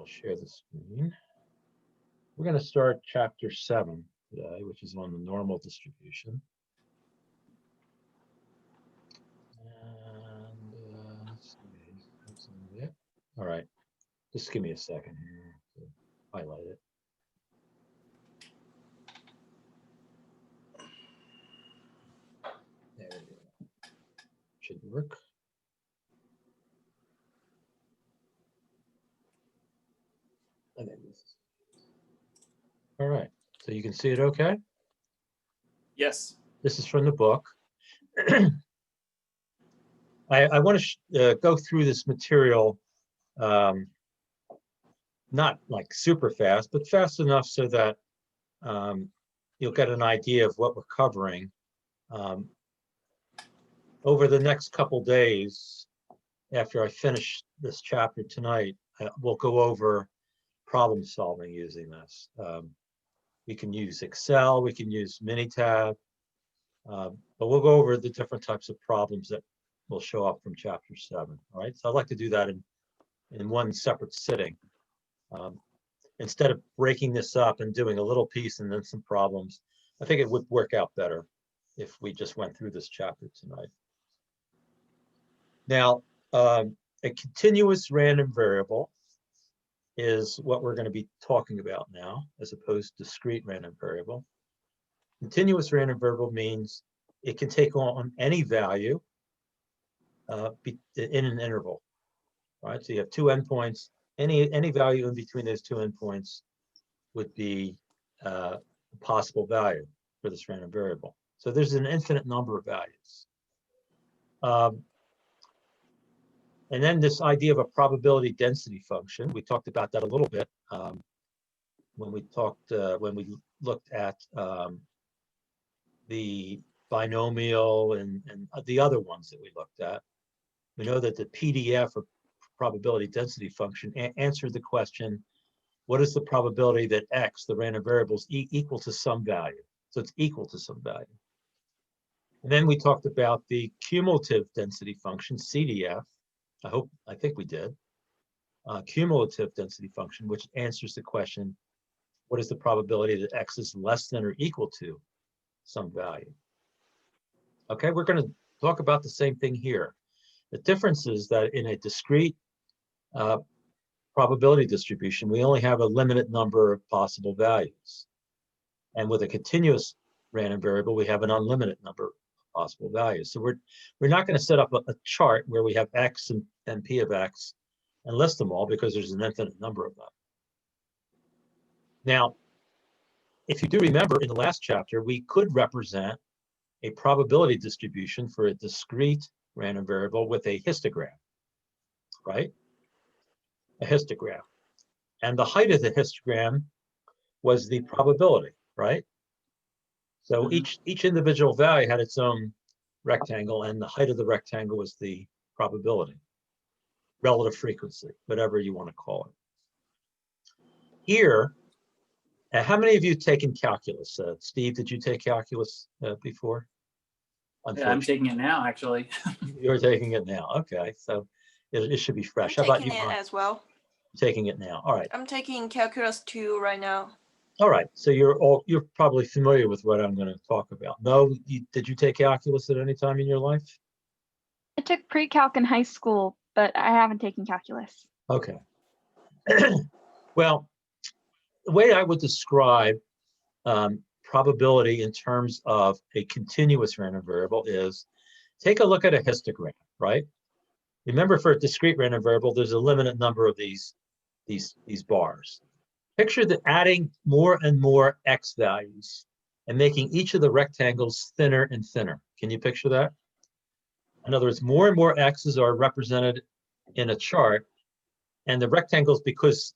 share the screen. We're going to start chapter 7 today, which is on the normal distribution. And let's see. All right, just give me a second here to highlight it. There we go. Should work. All right, so you can see it okay? Yes. This is from the book. I want to go through this material, not like super fast, but fast enough so that you'll get an idea of what we're covering. Over the next couple days, after I finish this chapter tonight, we'll go over problem solving using this. We can use Excel, we can use Minitab, but we'll go over the different types of problems that will show up from chapter 7. All right, so I'd like to do that in one separate sitting. Instead of breaking this up and doing a little piece and then some problems, I think it would work out better if we just went through this chapter tonight. Now, a continuous random variable is what we're going to be talking about now, as opposed to discrete random variable. Continuous random variable means it can take on any value in an interval, right? So you have two endpoints. Any value in between those two endpoints would be a possible value for this random variable. So there's an infinite number of values. And then this idea of a probability density function, we talked about that a little bit when we looked at the binomial and the other ones that we looked at. We know that the PDF of probability density function answered the question, what is the probability that X, the random variable, is equal to some value? So it's equal to some value. And then we talked about the cumulative density function, CDF. I think we did. Cumulative density function, which answers the question, what is the probability that X is less than or equal to some value? Okay, we're going to talk about the same thing here. The difference is that in a discrete probability distribution, we only have a limited number of possible values. And with a continuous random variable, we have an unlimited number of possible values. So we're not going to set up a chart where we have X and P of X and list them all, because there's an infinite number of them. Now, if you do remember in the last chapter, we could represent a probability distribution for a discrete random variable with a histogram, right? A histogram. And the height of the histogram was the probability, right? So each individual value had its own rectangle, and the height of the rectangle was the probability, relative frequency, whatever you want to call it. Here, how many of you have taken calculus? Steve, did you take calculus before? Yeah, I'm taking it now, actually. You're taking it now. Okay, so it should be fresh. I'm How about you, taking it as well. Taking it now. All right. I'm taking calculus 2 right now. All right. So you're probably familiar with what I'm going to talk about. No, did you take calculus at any time in your life? I took pre-calc in high school, but I haven't taken calculus. Okay. Well, the way I would describe probability in terms of a continuous random variable is, take a look at a histogram, right? Remember, for a discrete random variable, there's a limited number of these bars. Picture that adding more and more X values and making each of the rectangles thinner and thinner. Can you picture that? In other words, more and more X's are represented in a chart, and the rectangles, because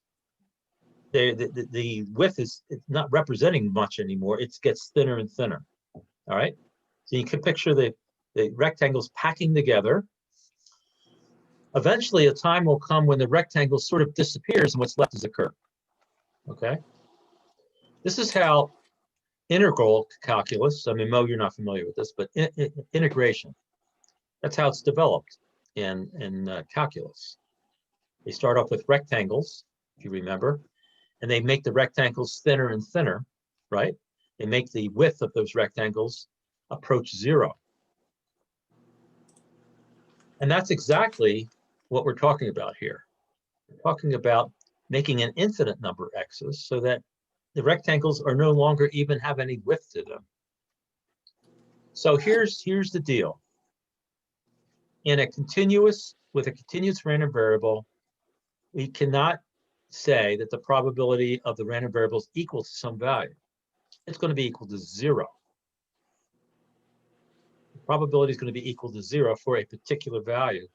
the width is not representing much anymore, it gets thinner and thinner. All right, so you can picture the rectangles packing together. Eventually, a time will come when the rectangle sort of disappears and what's left is a curve. Okay, this is how integral calculus, I mean, Mo, you're not familiar with this, but integration, that's how it's developed in calculus. They start off with rectangles, if you remember, and they make the rectangles thinner and thinner, right? They make the width of those rectangles approach 0. And that's exactly what we're talking about here. We're talking about making an infinite number of x's so that the rectangles are no longer even have any width to them. So here's the deal. In a continuous, with a continuous random variable, we cannot say that the probability of the random variable is equal to some value. It's going to be equal to 0. The probability is going to be equal to 0 for a particular value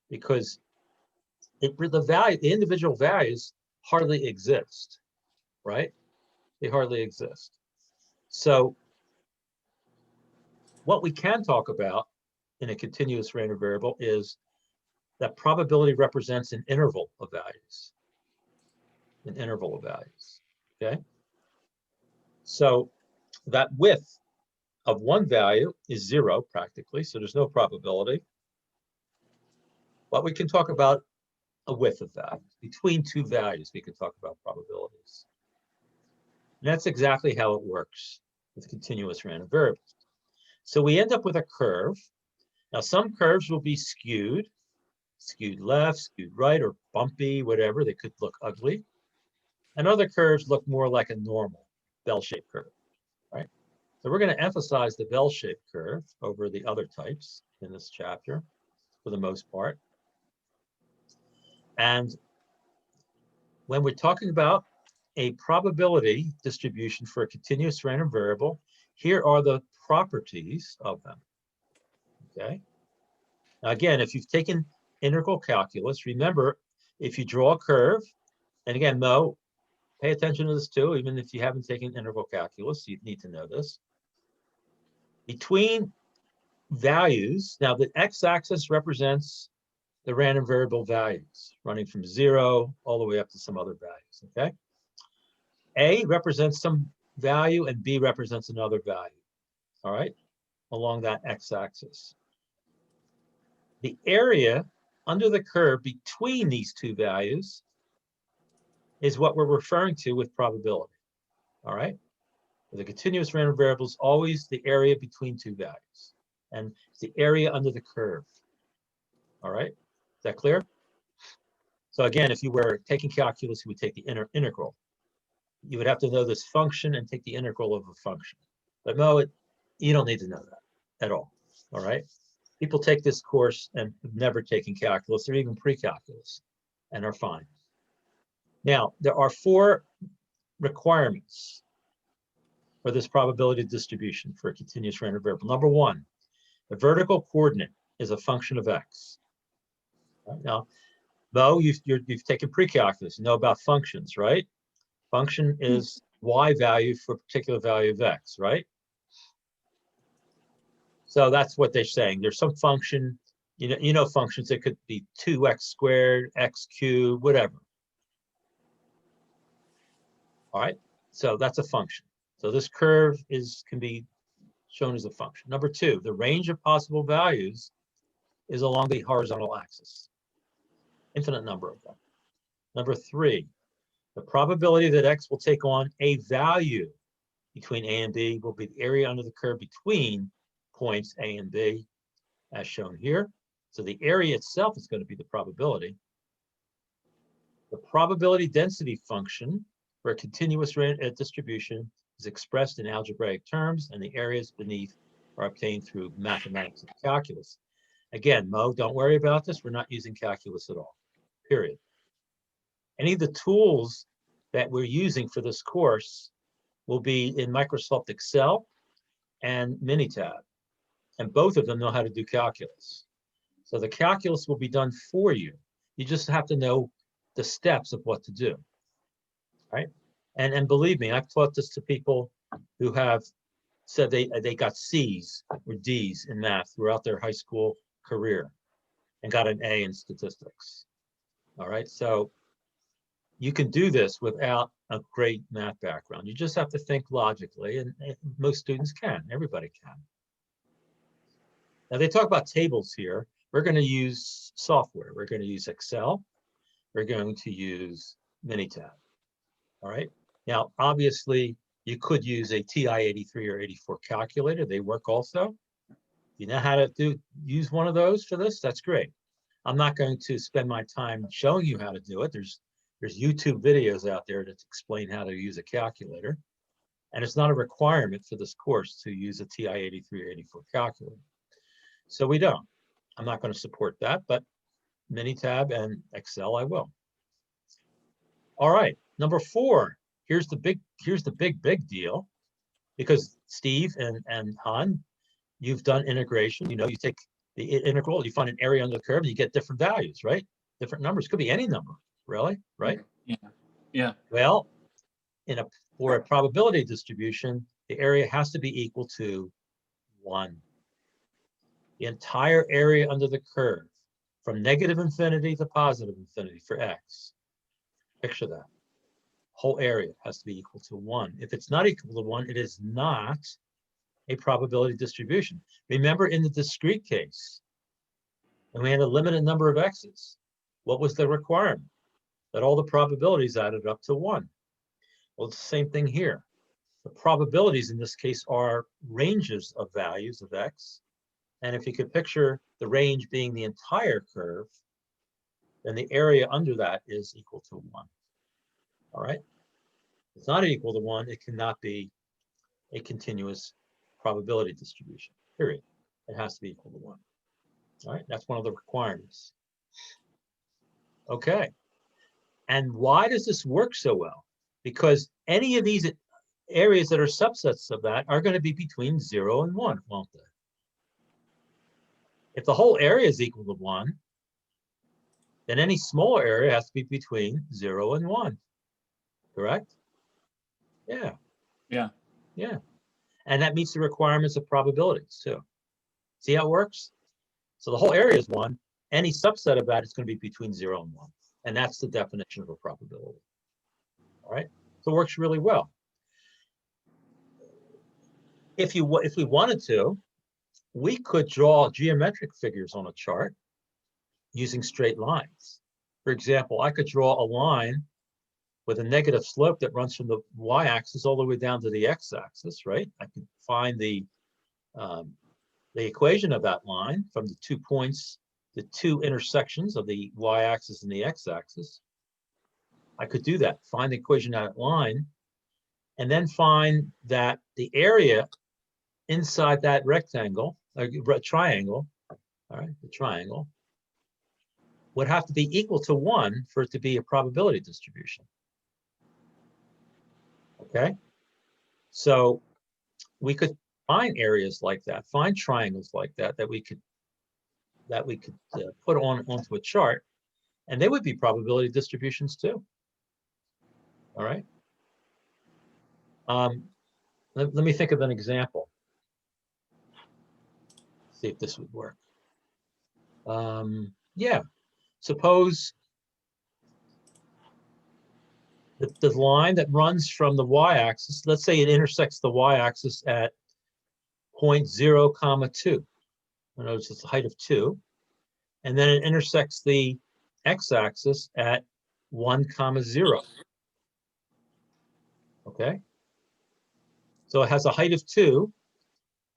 because the individual values hardly exist, right? They hardly exist. So what we can talk about in a continuous random variable is that probability represents an interval of values. An interval of values, okay? So that width of one value is 0 practically, so there's no probability. But we can talk about a width of values. Between two values, we can talk about probabilities. And that's exactly how it works with continuous random variables. So we end up with a curve. Now some curves will be skewed left, skewed right, or bumpy, whatever. They could look ugly. And other curves look more like a normal bell-shaped curve, right? So we're going to emphasize the bell-shaped curve over the other types in this chapter for the most part. And when we're talking about a probability distribution for a continuous random variable, here are the properties of them, okay? Now again, if you've taken integral calculus, remember, if you draw a curve, and again, Mo, pay attention to this too, even if you haven't taken integral calculus, you need to know this. Between values, now the x-axis represents the random variable values, running from 0 all the way up to some other values, okay? A represents some value and B represents another value, all right, along that x-axis. The area under the curve between these two values is what we're referring to with probability, all right? The continuous random variable is always the area between two values, and it's the area under the curve, all right? Is that clear? So again, if you were taking calculus, you would take the integral. You would have to know this function and take the integral of a function. But no, you don't need to know that at all right? People take this course and have never taken calculus or even pre-calculus and are fine. Now, there are 4 requirements for this probability distribution for a continuous random variable. Number 1, the vertical coordinate is a function of x. Right? Now, Mo, you've taken pre-calculus, you know about functions, right? Function is y value for a particular value of x, right? So that's what they're saying. There's some function, you know functions, it could be 2x squared, x cubed, whatever. All right, so that's a function. So this curve can be shown as a function. Number 2, the range of possible values is along the horizontal axis. Infinite number of them. Number 3, the probability that x will take on a value between a and b will be the area under the curve between points a and b, as shown here. So the area itself is going to be the probability. The probability density function for a continuous distribution is expressed in algebraic terms, and the areas beneath are obtained through mathematics and calculus. Again, Mo, don't worry about this. We're not using calculus at all, period. Any of the tools that we're using for this course will be in Microsoft Excel and Minitab, and both of them know how to do calculus. So the calculus will be done for you. You just have to know the steps of what to do, right? And believe me, I've taught this to people who have said they got C's or D's in math throughout their high school career and got an A in statistics. All right, so you can do this without a great math background. You just have to think logically, and most students can, everybody can. Now they talk about tables here. We're going to use software. We're going to use Excel. We're going to use Minitab. All right. Now, obviously, you could use a TI-83 or 84 calculator. They work also. You know how to use one of those for this? That's great. I'm not going to spend my time showing you how to do it. There's YouTube videos out there that explain how to use a calculator. And it's not a requirement for this course to use a TI-83 or 84 calculator. So we don't. I'm not going to support that, but Minitab and Excel I will. All right, number 4. Here's the big deal, because Steve and Han, you've done integration. You know, you take the integral, you find an area under the curve, and you get different values, right? Different numbers. Could be any number, really, right? Yeah. Well, for a probability distribution, the area has to be equal to 1. The entire area under the curve, from negative infinity to positive infinity for x. Picture that. Whole area has to be equal to 1. If it's not equal to 1, it is not a probability distribution. Remember, in the discrete case, when we had a limited number of x's, what was the requirement? That all the probabilities added up to 1. Well, it's the same thing here. The probabilities in this case are ranges of values of x. And if you could picture the range being the entire curve, then the area under that is equal to 1. All right? If it's not equal to 1, it cannot be a continuous probability distribution, period. It has to be equal to 1. All right? That's one of the requirements. Okay. And why does this work so well? Because any of these areas that are subsets of that are going to be between 0 and 1, won't they? If the whole area is equal to 1, then any smaller area has to be between 0 and 1. Correct? Yeah. Yeah. Yeah. And that meets the requirements of probabilities too. See how it works? So the whole area is 1. Any subset of that is going to be between 0 and 1. And that's the definition of a probability. All right? So it works really well. If we wanted to, we could draw geometric figures on a chart using straight lines. For example, I could draw a line with a negative slope that runs from the y-axis all the way down to the x-axis, right? I could find the equation of that line from the 2 points, the 2 intersections of the y-axis and the x-axis. I could do that, find the equation of that line, and then find that the area inside that rectangle, triangle, all right, the triangle, would have to be equal to 1 for it to be a probability distribution. Okay, so we could find areas like that, find triangles like that we could put onto a chart, and they would be probability distributions too. All right. Let me think of an example. See if this would work. Yeah, suppose the line that runs from the y-axis, let's say it intersects the y-axis at 0.0, 2. Notice it's a height of 2. And then it intersects the x-axis at 1, 0. Okay? So it has a height of 2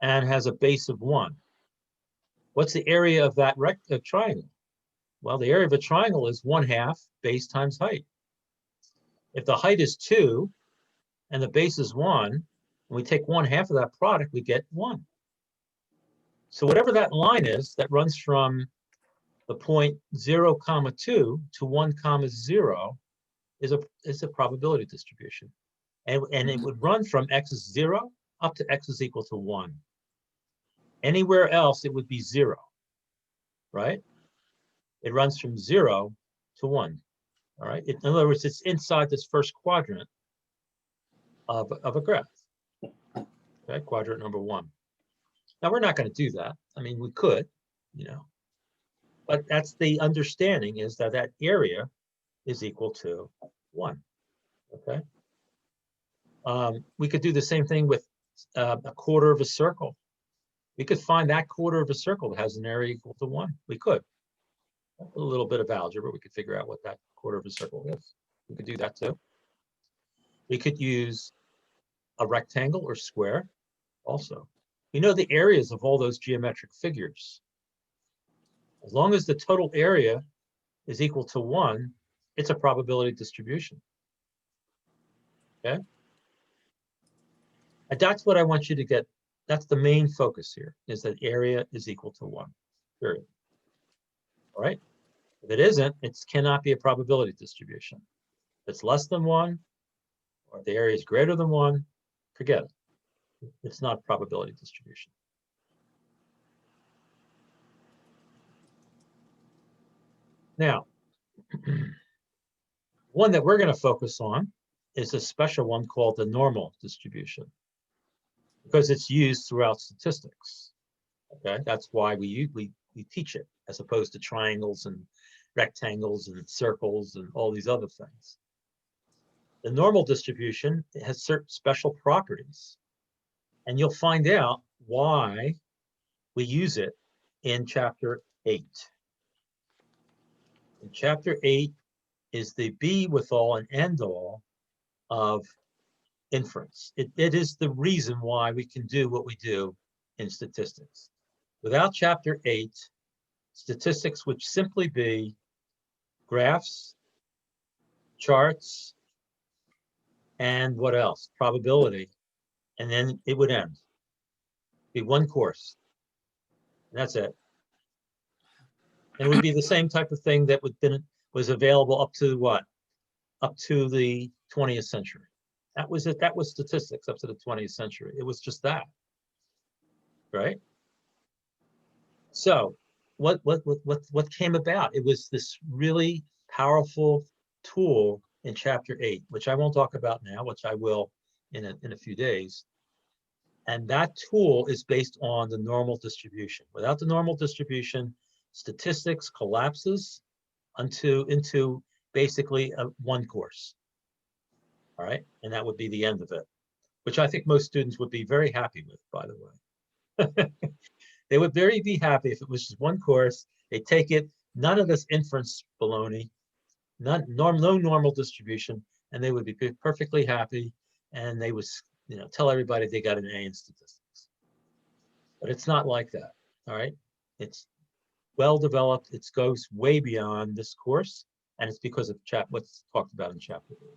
and has a base of 1. What's the area of that triangle? Well, the area of a triangle is 1/2 base times height. If the height is 2 and the base is 1, and we take 1/2 of that product, we get 1. So whatever that line is that runs from the point 0, 2 to 1, 0 is a probability distribution. And it would run from x is 0 up to x is equal to 1. Anywhere else, it would be 0, right? It runs from 0 to 1, all right? In other words, it's inside this first quadrant of a graph, okay? Quadrant number 1. Now, we're not going to do that. I mean, we could, you know, but that's the understanding, is that that area is equal to 1, okay? We could do the same thing with a quarter of a circle. We could find that quarter of a circle that has an area equal to 1. We could. A little bit of algebra, we could figure out what that quarter of a circle is. We could do that too. We could use a rectangle or square also. We know the areas of all those geometric figures. As long as the total area is equal to 1, it's a probability distribution. Okay? And that's what I want you to get. That's the main focus here, is that area is equal to 1, period. All right? If it isn't, it cannot be a probability distribution. If it's less than 1, or if the area is greater than 1, forget it. It's not probability distribution. Now, one that we're going to focus on is a special one called the normal distribution, because it's used throughout statistics. Okay, that's why we teach it, as opposed to triangles and rectangles and circles and all these other things. The normal distribution has certain special properties, and you'll find out why we use it in chapter 8. In chapter 8 is the be with all and end all of inference. It is the reason why we can do what we do in statistics. Without chapter 8, statistics would simply be graphs, charts, and what else? Probability. And then it would end. Be one course. And that's it. And it would be the same type of thing that was available up to what? Up to the 20th century. That was it. That was statistics up to the 20th century. It was just that. Right? So what came about? It was this really powerful tool in chapter 8, which I won't talk about now, which I will in a few days. And that tool is based on the normal distribution. Without the normal distribution, statistics collapses into basically one course. All right, and that would be the end of it, which I think most students would be very happy with, by the way. They would be happy if it was just one course. They take it, none of this inference baloney, no normal distribution, and they would be perfectly happy, and they would, tell everybody they got an A in statistics. But it's not like that. All right, it's well developed. It goes way beyond this course, and it's because of what's talked about in chapter 8.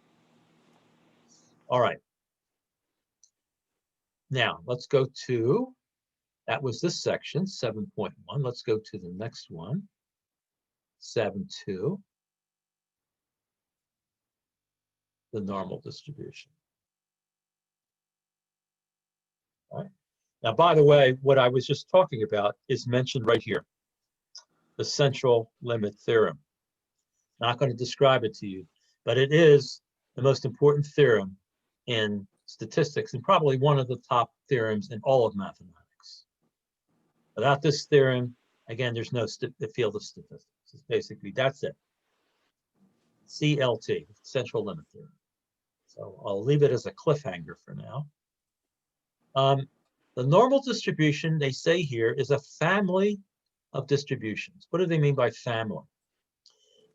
All right. Now let's go to, that was this section, 7.1. Let's go to the next one, 7.2, the normal distribution. All right. Now, by the way, what I was just talking about is mentioned right here, the central limit theorem. Not going to describe it to you, but it is the most important theorem in statistics and probably one of the top theorems in all of mathematics. Without this theorem, again, there's no the field of statistics. It's basically, that's it. CLT, central limit theorem. So I'll leave it as a cliffhanger for now. The normal distribution, they say here, is a family of distributions. What do they mean by family?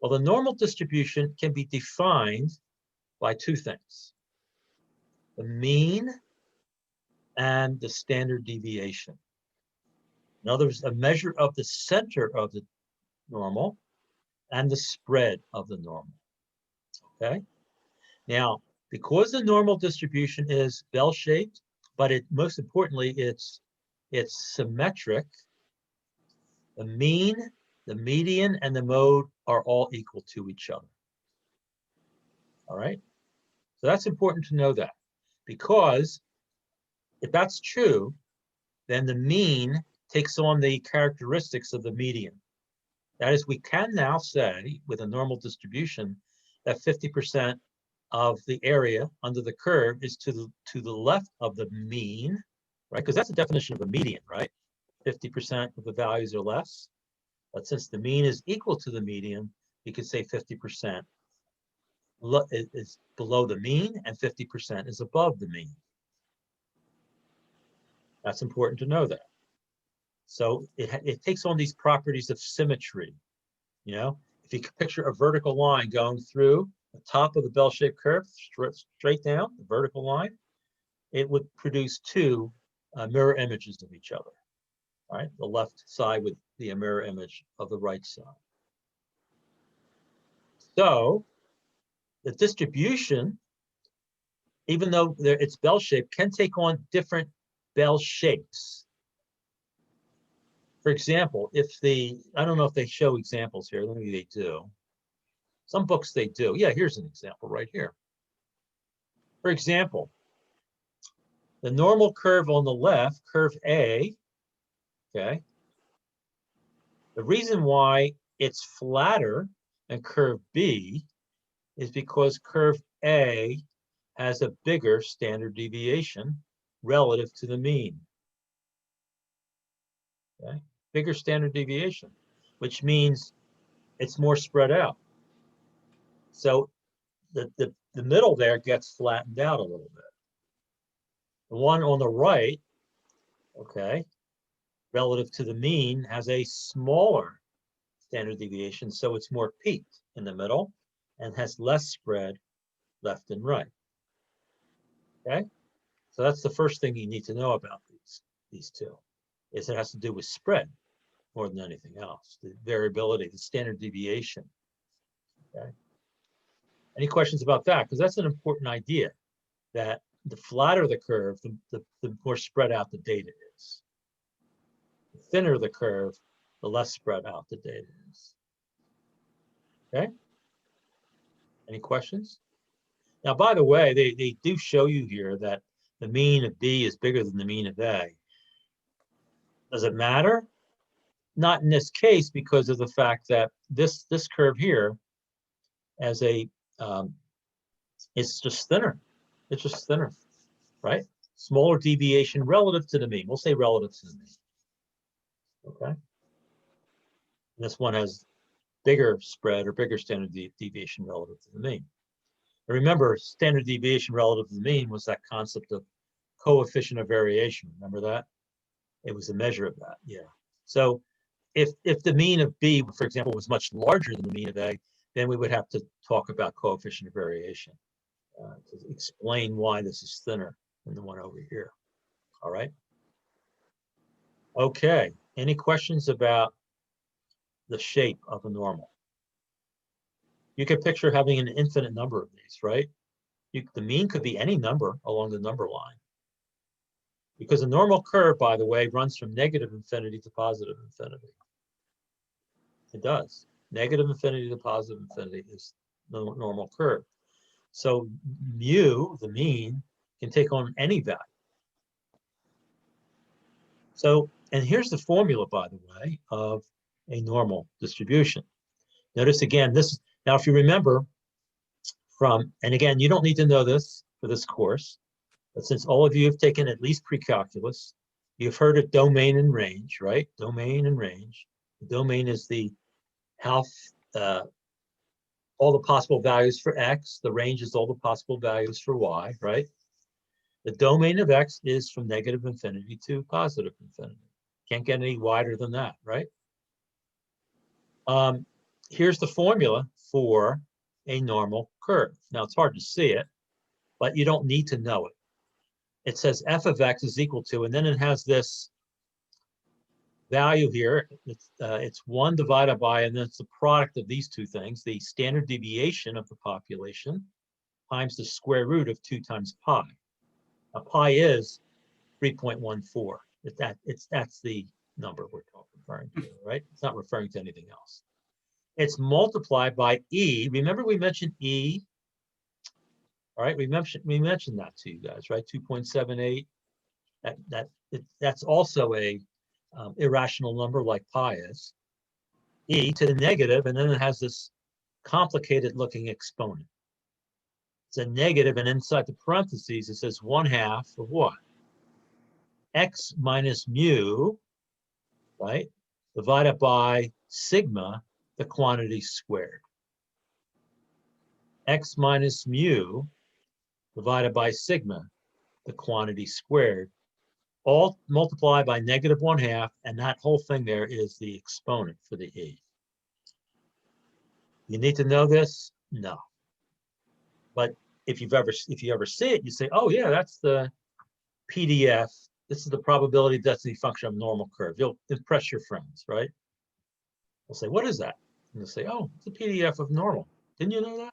Well, the normal distribution can be defined by two things: the mean and the standard deviation. In other words, a measure of the center of the normal and the spread of the normal. Okay? Now, because the normal distribution is bell-shaped, but most importantly, it's symmetric, the mean, the median, and the mode are all equal to each other. All right? So that's important to know that, because if that's true, then the mean takes on the characteristics of the median. That is, we can now say with a normal distribution that 50% of the area under the curve is to the left of the mean, right? Because that's the definition of a median, right? 50% of the values are less. But since the mean is equal to the median, you could say 50% is below the mean and 50% is above the mean. That's important to know that. So it takes on these properties of symmetry. If you could picture a vertical line going through the top of the bell-shaped curve, straight down, the vertical line, it would produce two mirror images of each other, right? The left side would be a mirror image of the right side. So the distribution, even though it's bell-shaped, can take on different bell shapes. For example, I don't know if they show examples here, maybe they do. Some books they do. Yeah, here's an example right here. For example, the normal curve on the left, curve A, okay? The reason why it's flatter than curve B is because curve A has a bigger standard deviation relative to the mean. Okay? Bigger standard deviation, which means it's more spread out. So the middle there gets flattened out a little bit. The one on the right, okay, relative to the mean, has a smaller standard deviation, so it's more peaked in the middle and has less spread left and right. Okay, so that's the first thing you need to know about these two, is it has to do with spread more than anything else, the variability, the standard deviation. Okay, any questions about that? Because that's an important idea, that the flatter the curve, the more spread out the data is. The thinner the curve, the less spread out the data is. Okay? Any questions? Now, by the way, they do show you here that the mean of B is bigger than the mean of A. Does it matter? Not in this case, because of the fact that this curve here as it's just thinner. It's just thinner, right? Smaller deviation relative to the mean. We'll say relative to the mean. Okay. And this one has bigger spread or bigger standard deviation relative to the mean. And remember, standard deviation relative to the mean was that concept of coefficient of variation. Remember that? It was a measure of that. Yeah. So if the mean of B, for example, was much larger than the mean of A, then we would have to talk about coefficient of variation to explain why this is thinner than the one over here. All right. Okay. Any questions about the shape of a normal? You could picture having an infinite number of these, right? The mean could be any number along the number line. Because a normal curve, by the way, runs from negative infinity to positive infinity. It does. Negative infinity to positive infinity is the normal curve. So mu, the mean, can take on any value. So, and here's the formula, by the way, of a normal distribution. Notice again, now if you remember and again, you don't need to know this for this course, but since all of you have taken at least pre-calculus, you've heard of domain and range, right? Domain and range. The domain is all the possible values for X. The range is all the possible values for Y, right? The domain of X is from negative infinity to positive infinity. Can't get any wider than that, right? Here's the formula for a normal curve. Now, it's hard to see it, but you don't need to know it. It says f of x is equal to, and then it has this value here. It's 1 divided by, and then it's the product of these two things, the standard deviation of the population times the square root of 2 times pi. Now, pi is 3.14. That's the number we're referring to, right? It's not referring to anything else. It's multiplied by E. Remember we mentioned E? All right, we mentioned that to you guys, right? 2.78. That's also a irrational number like pi is. E to the negative, and then it has this complicated looking exponent. It's a negative, and inside the parentheses, it says 1/2 of what? X minus mu, right? Divided by sigma, the quantity squared. X minus mu divided by sigma, the quantity squared, all multiplied by negative 1/2, and that whole thing there is the exponent for the E. You need to know this? No. But if you ever see it, you say, oh yeah, that's the PDF. This is the probability density function of normal curve. You'll impress your friends, right? They'll say, what is that? And they'll say, oh, it's a PDF of normal. Didn't you know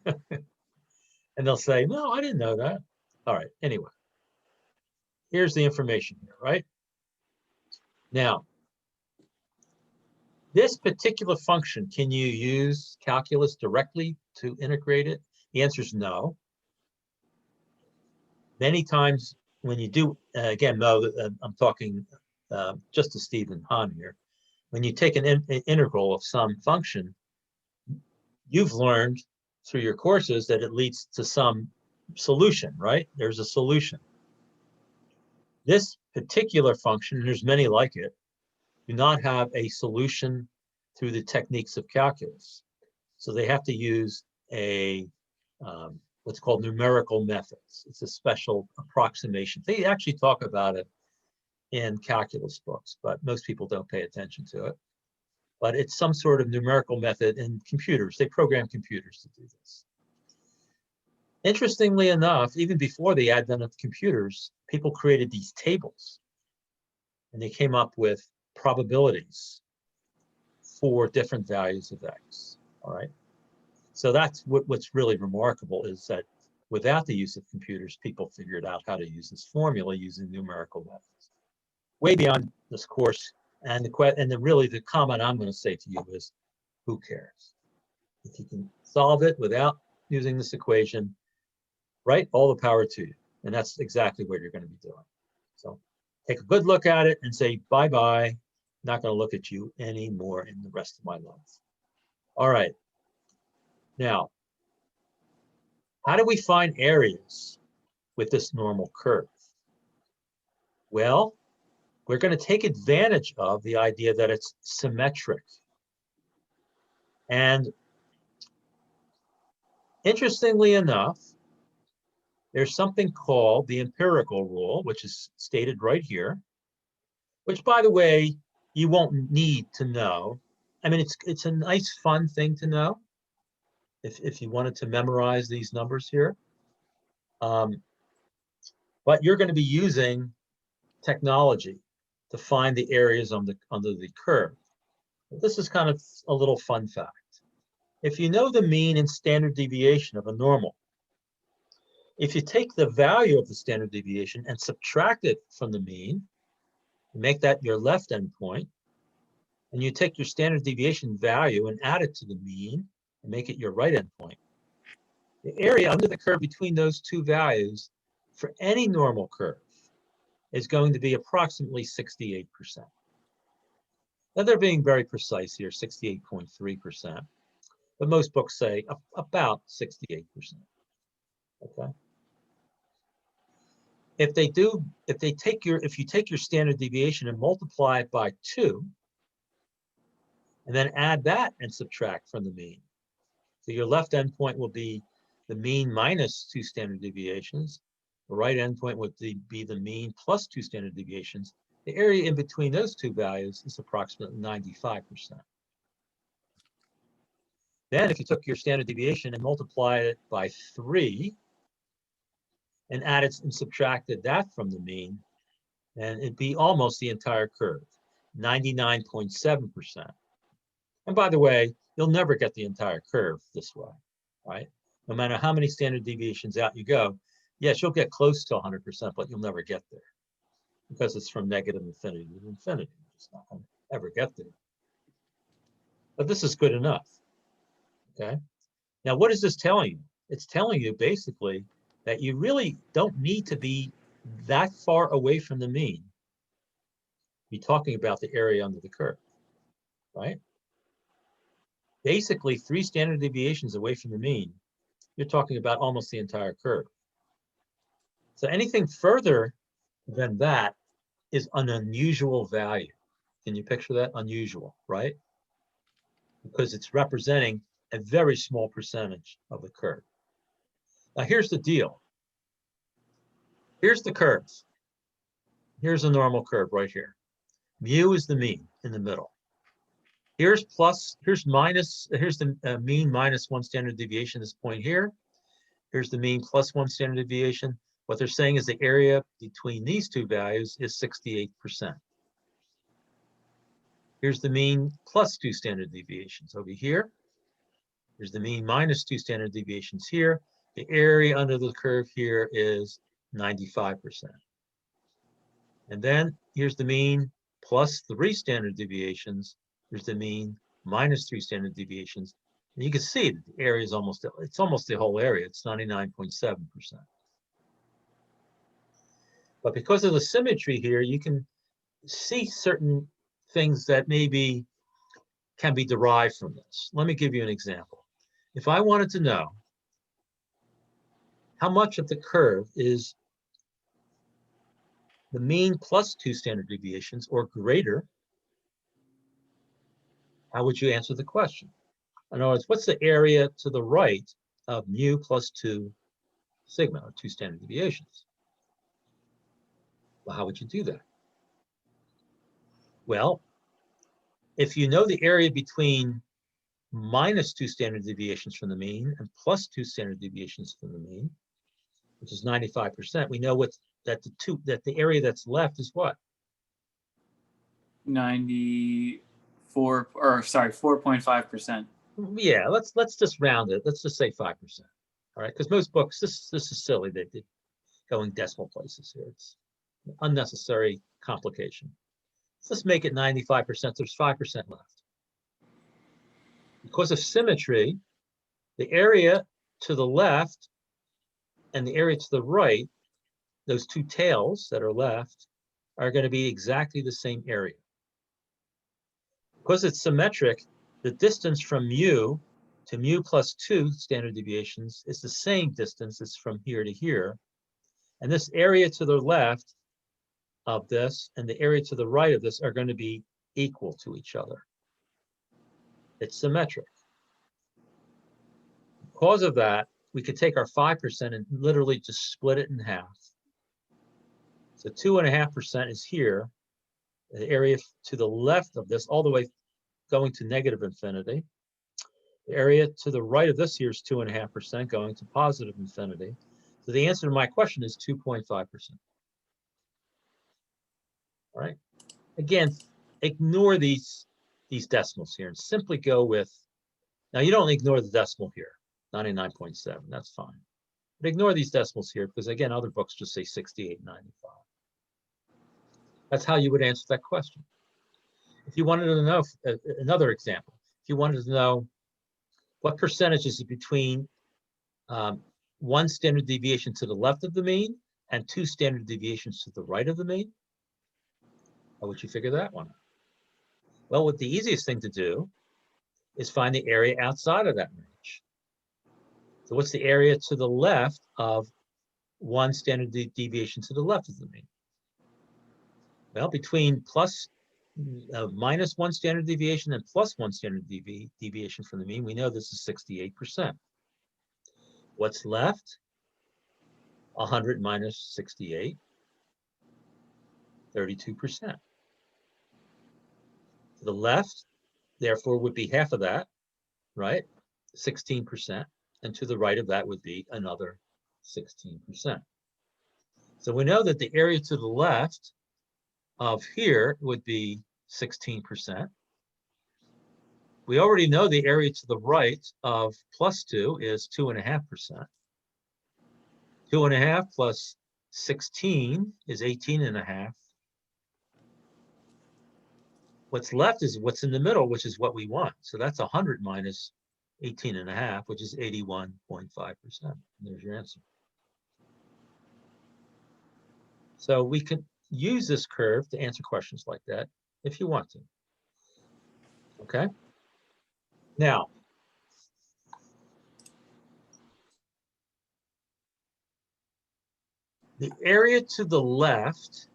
that? And they'll say, no, I didn't know that. All right, anyway. Here's the information here, right? Now, this particular function, can you use calculus directly to integrate it? The answer is no. Many times when you do, again, no, I'm talking just to Stephen Hahn here. When you take an integral of some function, you've learned through your courses that it leads to some solution, right? There's a solution. This particular function, and there's many like it, do not have a solution through the techniques of calculus. So they have to use a what's called numerical methods. It's a special approximation. They actually talk about it in calculus books, but most people don't pay attention to it. But it's some sort of numerical method in computers. They program computers to do this. Interestingly enough, even before the advent of computers, people created these tables. And they came up with probabilities for different values of X, all right? So that's what's really remarkable, is that without the use of computers, people figured out how to use this formula using numerical methods. Way beyond this course, and really the comment I'm going to say to you is, who cares? If you can solve it without using this equation, right, all the power to you. And that's exactly what you're going to be doing. So take a good look at it and say, bye-bye. Not going to look at you anymore in the rest of my life. All right. Now, how do we find areas with this normal curve? Well, we're going to take advantage of the idea that it's symmetric. And interestingly enough, there's something called the empirical rule, which is stated right here, which, by the way, you won't need to know. I mean, it's a nice, fun thing to know if you wanted to memorize these numbers here. But you're going to be using technology to find the areas under the curve. This is kind of a little fun fact. If you know the mean and standard deviation of a normal, if you take the value of the standard deviation and subtract it from the mean, make that your left endpoint, and you take your standard deviation value and add it to the mean and make it your right endpoint, the area under the curve between those two values for any normal curve is going to be approximately 68%. Now they're being very precise here, 68.3%, but most books say about 68%. Okay. If you take your standard deviation and multiply it by 2, and then add that and subtract from the mean. So your left endpoint will be the mean minus 2 standard deviations. The right endpoint would be the mean plus 2 standard deviations. The area in between those two values is approximately 95%. Then if you took your standard deviation and multiplied it by 3, and added and subtracted that from the mean, and it'd be almost the entire curve, 99.7%. And by the way, you'll never get the entire curve this way, right? No matter how many standard deviations out you go, yes, you'll get close to 100%, but you'll never get there because it's from negative infinity to infinity. It's not going to ever get there. But this is good enough, okay? Now, what is this telling you? It's telling you basically that you really don't need to be that far away from the mean. Be talking about the area under the curve, right? Basically, 3 standard deviations away from the mean, you're talking about almost the entire curve. So anything further than that is an unusual value. Can you picture that? Unusual, right? Because it's representing a very small percentage of the curve. Now here's the deal. Here's the curve. Here's a normal curve right here. Mu is the mean in the middle. Here's the mean minus 1 standard deviation, this point here. Here's the mean plus 1 standard deviation. What they're saying is the area between these two values is 68%. Here's the mean plus 2 standard deviations over here. Here's the mean minus 2 standard deviations here. The area under the curve here is 95%. And then here's the mean plus 3 standard deviations. Here's the mean minus 3 standard deviations. And you can see that the area is almost the whole area. It's 99.7%. But because of the symmetry here, you can see certain things that maybe can be derived from this. Let me give you an example. If I wanted to know how much of the curve is the mean plus 2 standard deviations or greater, how would you answer the question? In other words, what's the area to the right of mu plus 2 sigma, or 2 standard deviations? Well, how would you do that? Well, if you know the area between minus 2 standard deviations from the mean and plus 2 standard deviations from the mean, which is 95%, we know that the area that's left is what? 4.5%. Yeah, let's just round it. Let's just say 5%. All right, because most books, this is silly. They're going decimal places here. It's unnecessary complication. Let's make it 95%. There's 5% left. Because of symmetry, the area to the left and the area to the right, those two tails that are left, are going to be exactly the same area. Because it's symmetric, the distance from mu to mu plus 2 standard deviations is the same distance as from here to here. And this area to the left of this and the area to the right of this are going to be equal to each other. It's symmetric. Because of that, we could take our 5% and literally just split it in half. So 2.5% is here. The area to the left of this, all the way going to negative infinity. The area to the right of this here is 2.5% going to positive infinity. So the answer to my question is 2.5%. All right. Again, ignore these decimals here and simply go with, now you don't ignore the decimal here, 99.7, that's fine. But ignore these decimals here because again, other books just say 68.95. That's how you would answer that question. If you wanted to know, another example, if you wanted to know what percentage is between 1 standard deviation to the left of the mean and 2 standard deviations to the right of the mean, how would you figure that one out? Well, what the easiest thing to do is find the area outside of that range. So what's the area to the left of 1 standard deviation to the left of the mean? Well, between minus 1 standard deviation and plus 1 standard deviation from the mean, we know this is 68%. What's left? 100 minus 68, 32%. To the left, therefore, would be half of that, right? 16%. And to the right of that would be another 16%. So we know that the area to the left of here would be 16%. We already know the area to the right of plus 2 is 2.5%. 2.5 plus 16 is 18.5. What's left is what's in the middle, which is what we want. So that's 100 minus 18.5, which is 81.5%. There's your answer. So we can use this curve to answer questions like that if you want to. Okay? Now, the area to the left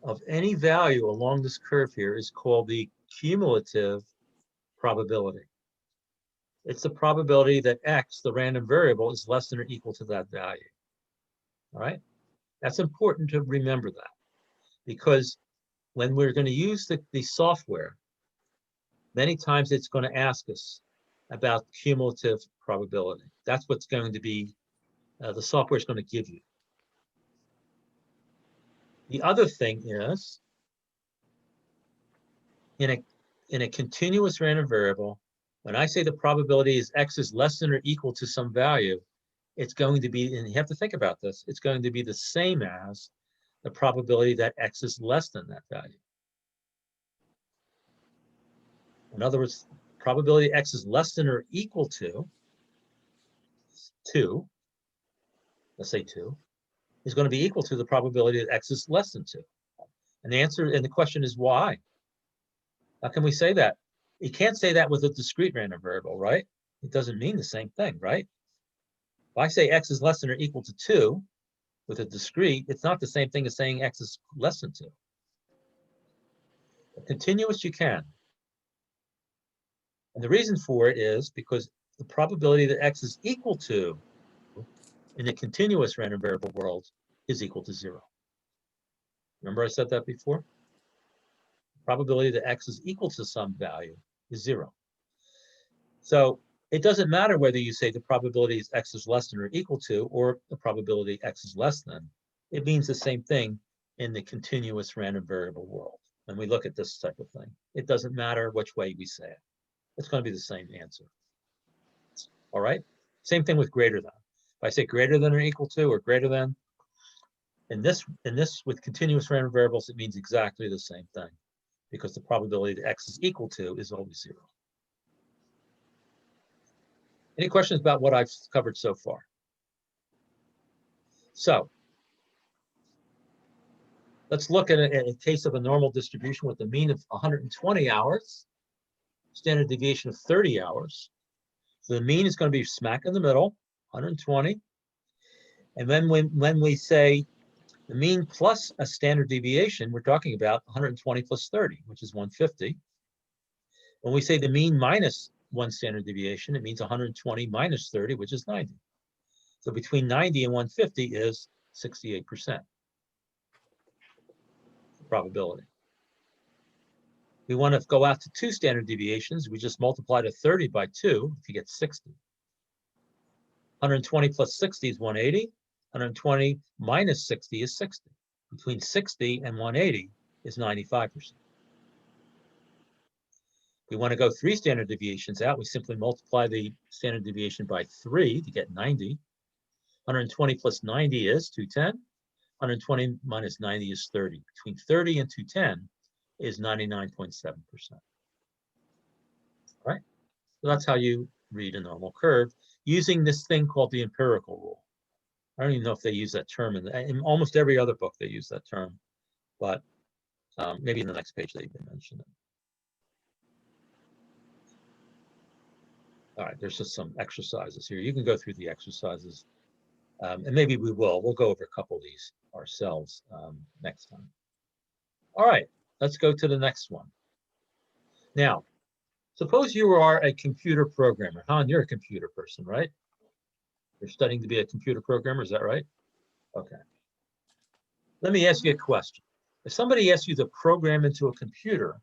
of any value along this curve here is called the cumulative probability. It's the probability that x, the random variable, is less than or equal to that value. All right? That's important to remember that, because when we're going to use the software, many times it's going to ask us about cumulative probability. That's what's going to be the software is going to give you. The other thing is, in a continuous random variable, when I say the probability is x is less than or equal to some value, it's going to be, and you have to think about this, it's going to be the same as the probability that x is less than that value. In other words, probability x is less than or equal to 2, let's say 2, is going to be equal to the probability that x is less than 2. And the answer, and the question is why? How can we say that? You can't say that with a discrete random variable, right? It doesn't mean the same thing, right? If I say x is less than or equal to 2 with a discrete, it's not the same thing as saying x is less than 2. A continuous, you can. And the reason for it is because the probability that x is equal to in the continuous random variable world is equal to 0. Remember I said that before? The probability that x is equal to some value is 0. So it doesn't matter whether you say the probability is x is less than or equal to, or the probability x is less than. It means the same thing in the continuous random variable world. When we look at this type of thing, it doesn't matter which way we say it. It's going to be the same answer. All right? Same thing with greater than. If I say greater than or equal to or greater than, in this with continuous random variables, it means exactly the same thing, because the probability that x is equal to is always 0. Any questions about what I've covered so far? So let's look at a case of a normal distribution with a mean of 120 hours, standard deviation of 30 hours. So the mean is going to be smack in the middle, 120. And then when we say the mean plus a standard deviation, we're talking about 120 plus 30, which is 150. When we say the mean minus 1 standard deviation, it means 120 minus 30, which is 90. So between 90 and 150 is 68% probability. We want to go out to 2 standard deviations. We just multiply to 30 by 2 to get 60. 120 plus 60 is 180. 120 minus 60 is 60. Between 60 and 180 is 95%. We want to go 3 standard deviations out. We simply multiply the standard deviation by 3 to get 90. 120 plus 90 is 210. 120 minus 90 is 30. Between 30 and 210 is 99.7%. Right? So that's how you read a normal curve using this thing called the empirical rule. I don't even know if they use that term in almost every other book. They use that term, but maybe in the next page they mention it. All right, there's just some exercises here. You can go through the exercises, and maybe we will. We'll go over a couple of these ourselves next time. All right, let's go to the next one. Now, suppose you are a computer programmer. Han, you're a computer person, right? You're studying to be a computer programmer, is that right? Okay. Let me ask you a question. If somebody asks you to program into a computer,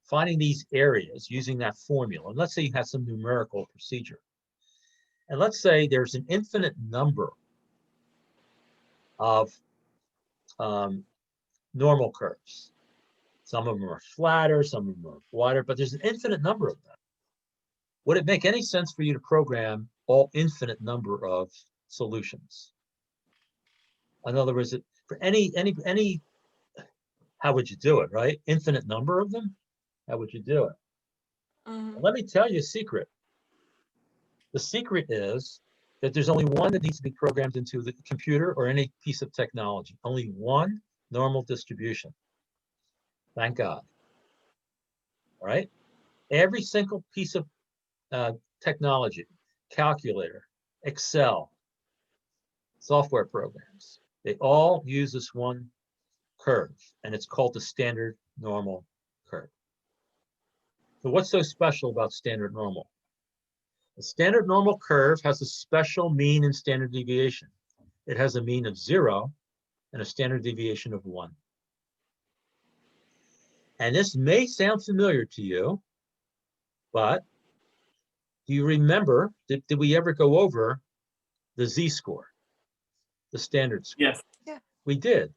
finding these areas using that formula, and let's say you have some numerical procedure, and let's say there's an infinite number of normal curves. Some of them are flatter, some of them are wider, but there's an infinite number of them. Would it make any sense for you to program all infinite number of solutions? In other words, for any, how would you do it, right? Infinite number of them? How would you do it? Let me tell you a secret. The secret is that there's only one that needs to be programmed into the computer or any piece of technology. Only one normal distribution. Thank God. All right? Every single piece of technology, calculator, Excel, software programs, they all use this one curve, and it's called the standard normal curve. So what's so special about standard normal? The standard normal curve has a special mean and standard deviation. It has a mean of 0 and a standard deviation of 1. And this may sound familiar to you, but do you remember, did we ever go over the z-score? the standard score? Yes. We did.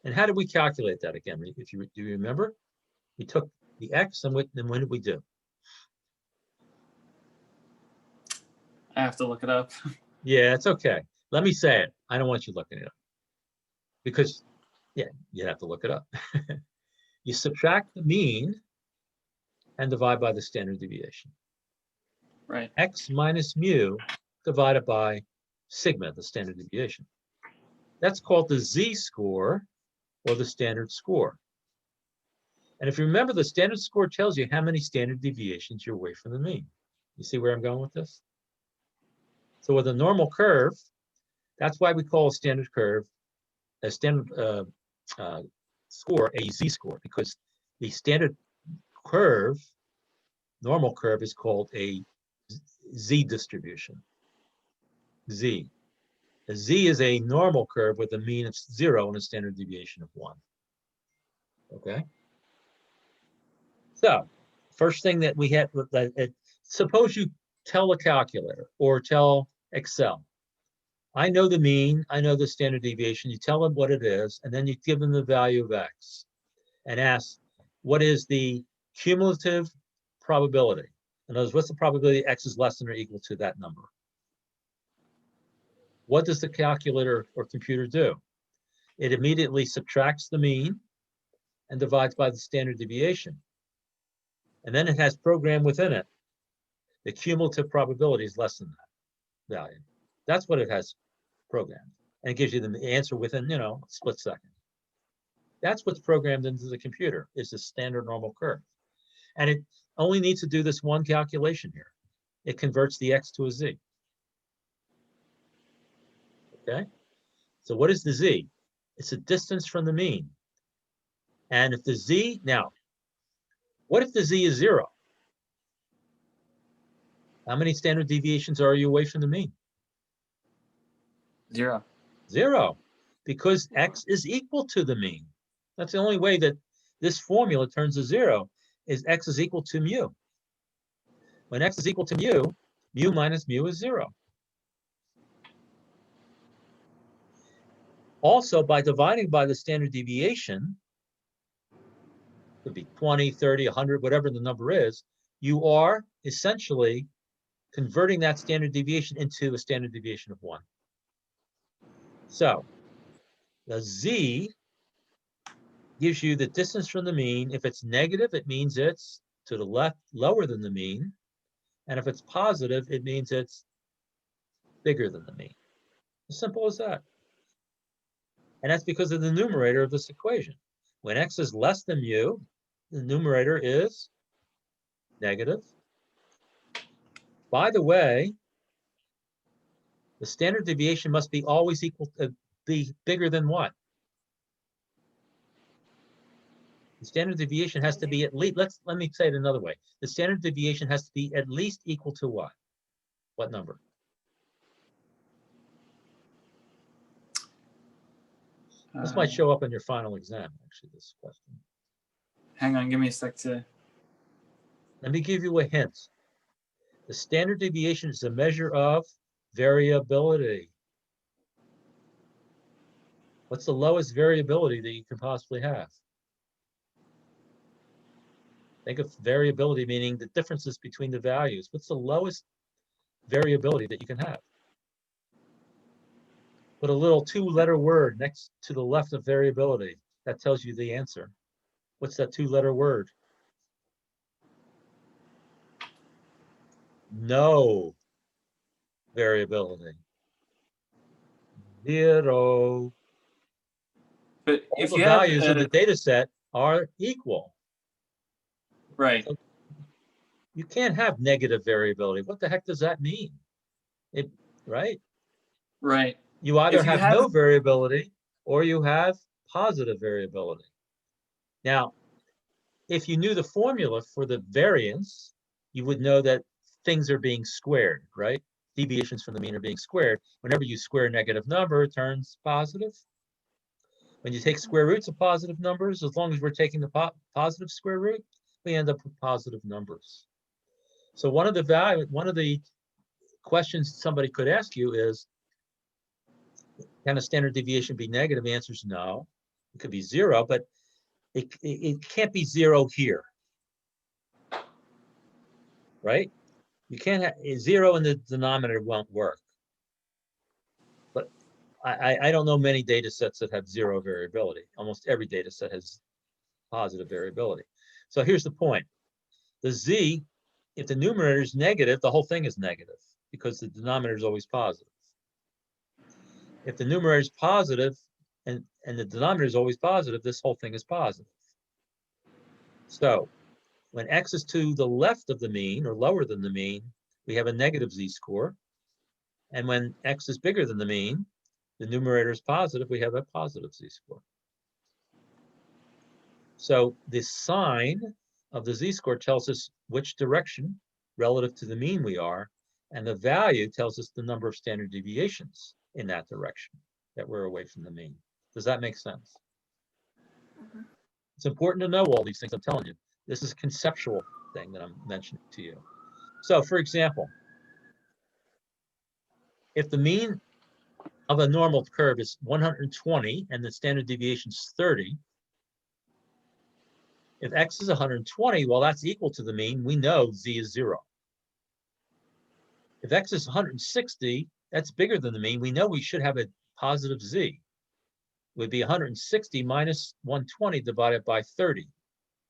And how did we calculate that again? If you do you remember? We took the x and then when did we do? I have to look it up. Yeah, it's okay. Let me say it. I don't want you looking it up. Because, yeah, you have to look it up. You subtract the mean and divide by the standard deviation. Right. X minus mu divided by sigma, the standard deviation. That's called the z-score or the standard score. And if you remember, the standard score tells you how many standard deviations you're away from the mean. You see where I'm going with this? So with a normal curve, that's why we call a standard curve, a standard score, a z-score, because the standard curve, normal curve, is called a z distribution. Z. A z is a normal curve with a mean of 0 and a standard deviation of 1. Okay? So, first thing that we had, suppose you tell a calculator or tell Excel, I know the mean, I know the standard deviation, you tell them what it is, and then you give them the value of X and ask, what is the cumulative probability? In other words, what's the probability X is less than or equal to that number? What does the calculator or computer do? It immediately subtracts the mean and divides by the standard deviation. And then it has programmed within it the cumulative probability is less than that value. That's what it has programmed. And it gives you the answer within, a split second. That's what's programmed into the computer, is the standard normal curve. And it only needs to do this one calculation here. It converts the X to a Z. Okay? So what is the Z? It's a distance from the mean. And if the Z, now, what if the Z is 0? How many standard deviations are you away from the mean? 0. 0, because X is equal to the mean. That's the only way that this formula turns to 0, is X is equal to mu. When X is equal to mu, mu minus mu is 0. Also, by dividing by the standard deviation, it could be 20, 30, 100, whatever the number is, you are essentially converting that standard deviation into a standard deviation of 1. So, the Z gives you the distance from the mean. If it's negative, it means it's to the left, lower than the mean. And if it's positive, it means it's bigger than the mean. As simple as that. And that's because of the numerator of this equation. When X is less than mu, the numerator is negative. By the way, the standard deviation must be always equal to, be bigger than what? The standard deviation has to be at least, let me say it another way. The standard deviation has to be at least equal to what? What number? This might show up in your final exam, actually, this question. Hang on, give me a sec to. Let me give you a hint. The standard deviation is a measure of variability. What's the lowest variability that you can possibly have? Think of variability meaning the differences between the values. What's the lowest variability that you can have? Put a little 2-letter word next to the left of variability. That tells you the answer. What's that 2-letter word? No variability. 0. But All if the you have values in the data set are equal. right, You can't have negative variability. What the heck does that mean? Right? right. You either If you have have- no variability or you have positive variability. Now, if you knew the formula for the variance, you would know that things are being squared, right? Deviations from the mean are being squared. Whenever you square a negative number, it turns positive. When you take square roots of positive numbers, as long as we're taking the positive square root, we end up with positive numbers. So one of the questions somebody could ask you is, Can a standard deviation be negative? The answer is no. It could be 0, but it can't be 0 here. Right? You can't have 0 in the denominator won't work. But I don't know many data sets that have 0 variability. Almost every data set has positive variability. So here's the point. The z, if the numerator is negative, the whole thing is negative because the denominator is always positive. If the numerator is positive and the denominator is always positive, this whole thing is positive. So when x is to the left of the mean or lower than the mean, we have a negative z-score. And when x is bigger than the mean, the numerator is positive, we have a positive z-score. So the sign of the z-score tells us which direction relative to the mean we are, and the value tells us the number of standard deviations in that direction that we're away from the mean. Does that make sense? Mhm. It's important to know all these things I'm telling you. This is a conceptual thing that I'm mentioning to you. So for example, if the mean of a normal curve is 120 and the standard deviation is 30, if x is 120, well, that's equal to the mean, we know z is 0. If x is 160, that's bigger than the mean, we know we should have a positive z. It would be 160 minus 120 divided by 30,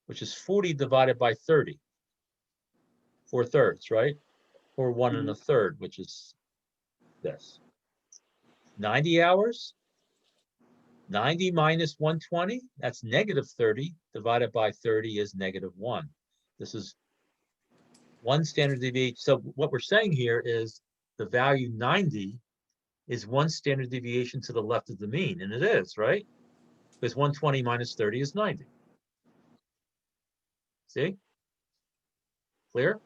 which is 40 divided by 30. 4/3, right? Or 1 1/3, which is this. 90 hours, 90 minus 120, that's negative 30, divided by 30 is negative 1. This is 1 standard deviation. So what we're saying here is the value 90 is 1 standard deviation to the left of the mean, and it is, right? Because 120 minus 30 is 90. See? Clear?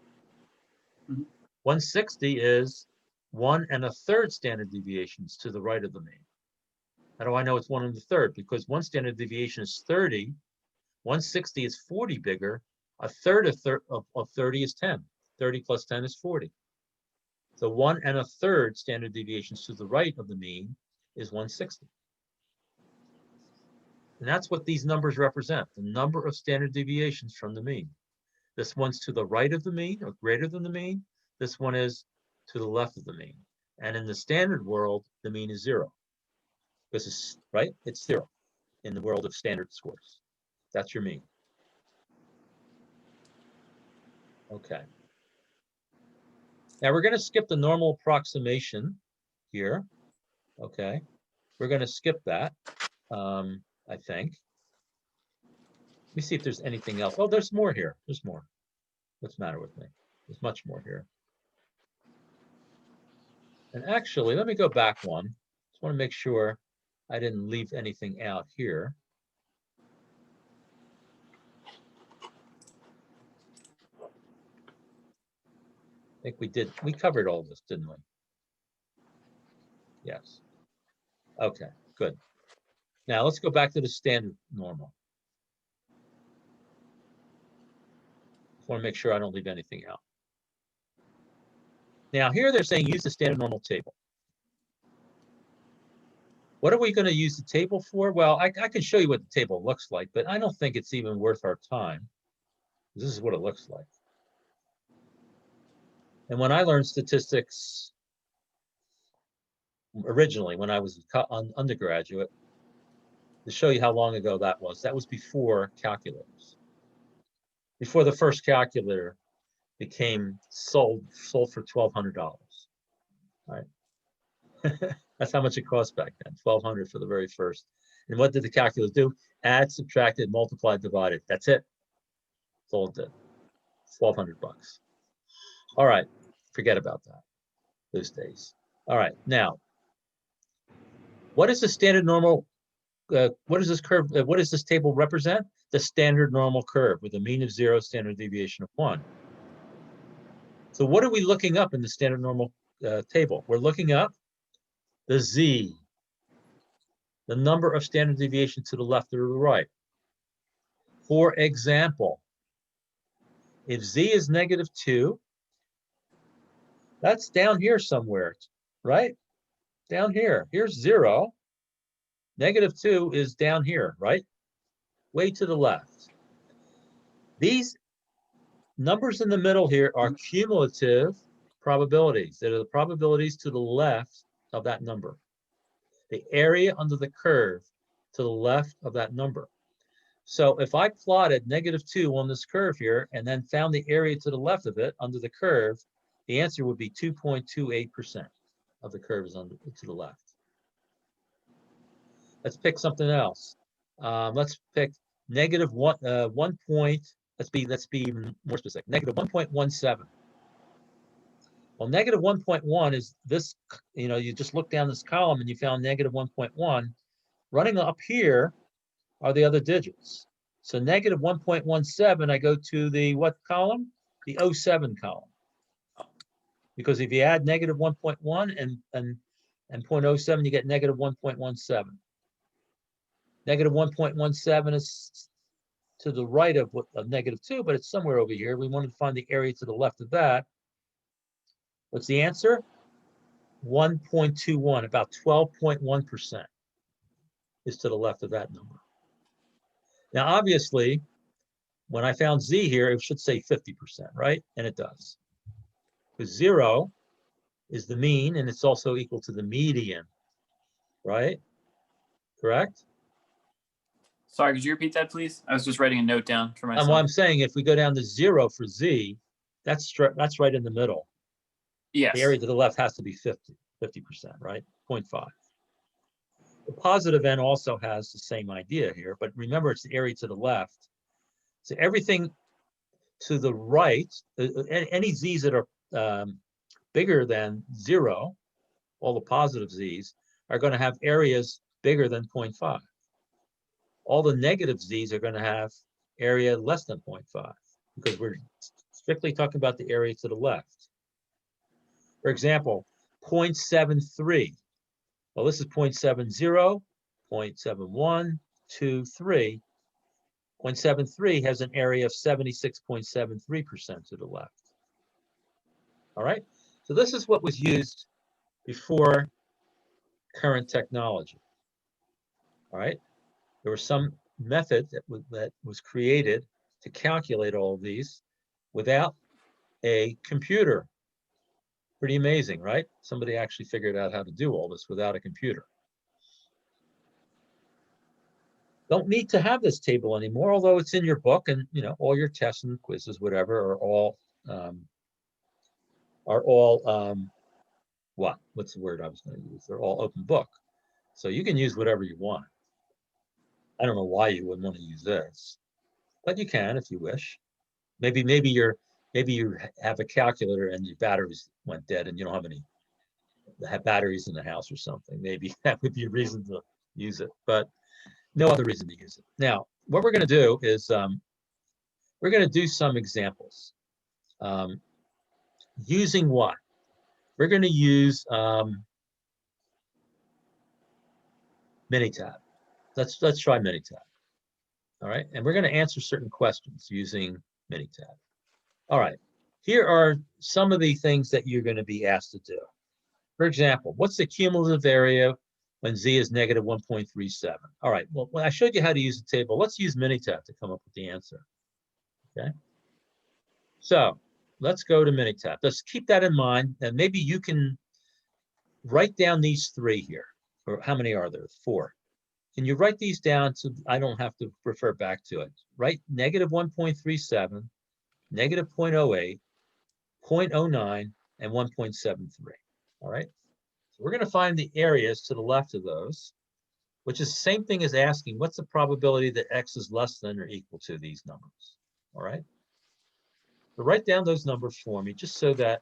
Mhm. 160 is 1 1/3 standard deviations to the right of the mean. How do I know it's 1 1/3? Because 1 standard deviation is 30, 160 is 40 bigger, a third of 30 is 10. 30 plus 10 is 40. So 1 1/3 standard deviations to the right of the mean is 160. And that's what these numbers represent, the number of standard deviations from the mean. This one's to the right of the mean or greater than the mean. This one is to the left of the mean. And in the standard world, the mean is 0. This is, right? It's 0 in the world of standard scores. That's your mean. Okay. Now we're going to skip the normal approximation here. Okay. We're going to skip that, I think. Let me see if there's anything else. Oh, there's more here. There's more. What's the matter with me? There's much more here. And actually, let me go back one. Just want to make sure I didn't leave anything out here. I think we did. We covered all this, didn't we? Yes. Okay, good. Now let's go back to the standard normal. Just want to make sure I don't leave anything out. Now here they're saying use the standard normal table. What are we going to use the table for? Well, I can show you what the table looks like, but I don't think it's even worth our time. This is what it looks like. And when I learned statistics originally, when I was an undergraduate, to show you how long ago that was before calculators. Before the first calculator became sold for $1,200. Right? That's how much it cost back then, $1,200 for the very first. And what did the calculator do? Add, subtracted, multiplied, divided. That's it. That's all it did. $1,200. All right, forget about that. Those days. All right, now, what is the standard normal? What is this curve? What does this table represent? The standard normal curve with a mean of 0, standard deviation of 1. So what are we looking up in the standard normal table? We're looking up the z, the number of standard deviation to the left or the right. For example, if z is -2, that's down here somewhere, right? down here. Here's 0. -2 is down here, right? Way to the left. These numbers in the middle here are cumulative probabilities. That are the probabilities to the left of that number. The area under the curve to the left of that number. So if I plotted -2 on this curve here and then found the area to the left of it under the curve, the answer would be 2.28% of the curve is to the left. Let's pick something else. Let's pick -1 point. Let's be more specific. -1.17. Well, -1.1 is this. You just look down this column and you found -1.1. Running up here are the other digits. So -1.17, I go to the what column? The 07 column. Because if you add -1.1 and 0.07, you get -1.17. -1.17 is to the right of -2, but it's somewhere over here. We wanted to find the area to the left of that. What's the answer? 1.21, about 12.1% is to the left of that number. Now, obviously, when I found Z here, it should say 50%, right? And it does. Because 0 is the mean, and it's also equal to the median, right? Correct? Sorry, could you repeat that, please? I was just writing a note down for And myself. what I'm saying, if we go down to 0 for Z, that's right in the middle. Yes. The area to the left has to be 50%, right? 0.5. The positive end also has the same idea here, but remember it's the area to the left. So everything to the right, any Z's that are bigger than 0, all the positive Z's, are going to have areas bigger than 0.5. All the negative Z's are going to have area less than 0.5 because we're strictly talking about the area to the left. For example, 0.73. Well, this is 0.70, 0.71, 2, 3. 0.73 has an area of 76.73% to the left. All right, so this is what was used before current technology. All right, there was some method that was created to calculate all of these without a computer. Pretty amazing, right? Somebody actually figured out how to do all this without a computer. Don't need to have this table anymore, although it's in your book, and all your tests and quizzes, whatever, are all what's the word I was going to use? They're all open book, so you can use whatever you want. I don't know why you wouldn't want to use this, but you can if you wish. Maybe you have a calculator and your batteries went dead and you don't have batteries in the house or something. Maybe that would be a reason to use it, but no other reason to use it. Now, what we're going to do is we're going to do some examples. Using what? We're going to use Minitab. Let's try Minitab. All right, and we're going to answer certain questions using Minitab. All right, here are some of the things that you're going to be asked to do. For example, what's the cumulative area when Z is -1.37? All right, well, when I showed you how to use the table, let's use Minitab to come up with the answer. Okay, so let's go to Minitab. Let's keep that in mind, and maybe you can write down these 3 here. Or how many are there? 4. Can you write these down so I don't have to refer back to it? Write -1.37, -0.08, 0.09, and 1.73. All right. So we're going to find the areas to the left of those, which is the same thing as asking what's the probability that X is less than or equal to these numbers. All right. So write down those numbers for me just so that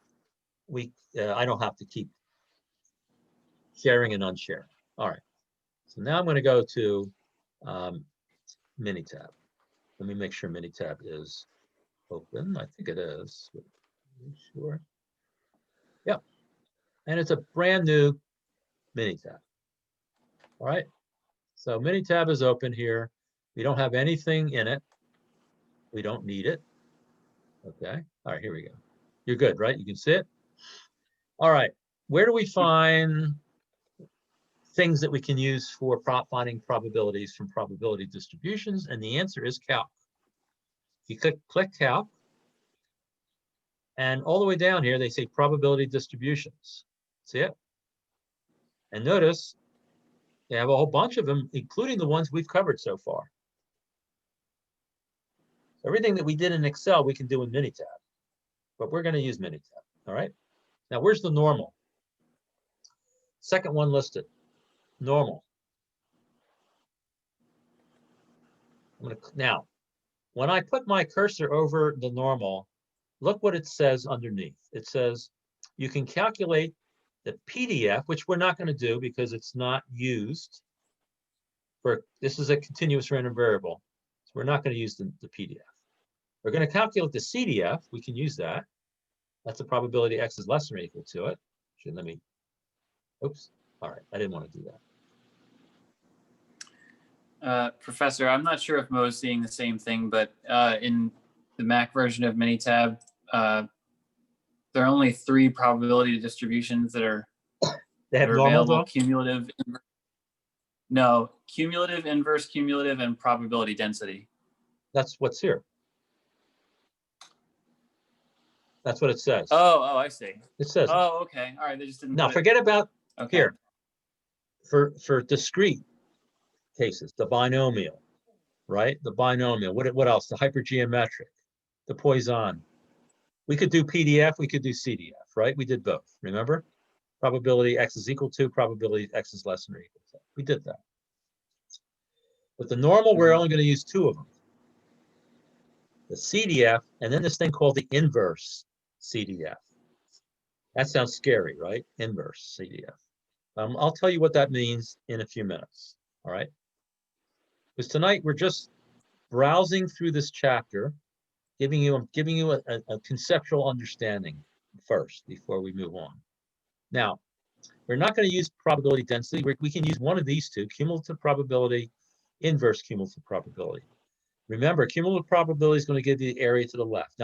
I don't have to keep sharing and unsharing. All right. So now I'm going to go to Minitab. Let me make sure Minitab is open. I think it is. Sure. Yep. And it's a brand new Minitab. All right. So Minitab is open here. We don't have anything in it. We don't need it. Okay. All right, here we go. You're good, right? You can see it. All right. Where do we find things that we can use for finding probabilities from probability distributions? And the answer is calc. You click calc, and all the way down here, they say probability distributions. See it? And notice they have a whole bunch of them, including the ones we've covered so far. Everything that we did in Excel, we can do in Minitab, but we're going to use Minitab. All right. Now, where's the normal? Second one listed, normal. Now, when I put my cursor over the normal, look what it says underneath. It says you can calculate the PDF, which we're not going to do because it's not used for, this is a continuous random variable. So we're not going to use the PDF. We're going to calculate the CDF. We can use that. That's a probability X is less than or equal to it. Should let me, oops. All right, I didn't want to do that. Professor, I'm not sure if Mo's seeing the same thing, but in the Mac version of Minitab, there are only 3 probability distributions that are, They have that are normal available: though? cumulative, no, cumulative, inverse cumulative, and probability density. That's what's here. That's what it says. Oh, I see. It says, Oh, okay. All right, they just didn't. now put it- forget about Okay. here. For discrete cases, the binomial, right? The binomial. What else? The hypergeometric, the Poisson. We could do PDF, we could do CDF, right? We did both, remember? Probability X is equal to, probability X is less than or equal to. We did that. But the normal, we're only going to use 2 of them. The CDF, and then this thing called the inverse CDF. That sounds scary, right? Inverse CDF. I'll tell you what that means in a few minutes, all right? Because tonight we're just browsing through this chapter, giving you a conceptual understanding first before we move on. Now, we're not going to use probability density. We can use one of these 2, cumulative probability, inverse cumulative probability. Remember, cumulative probability is going to give you the area to the left.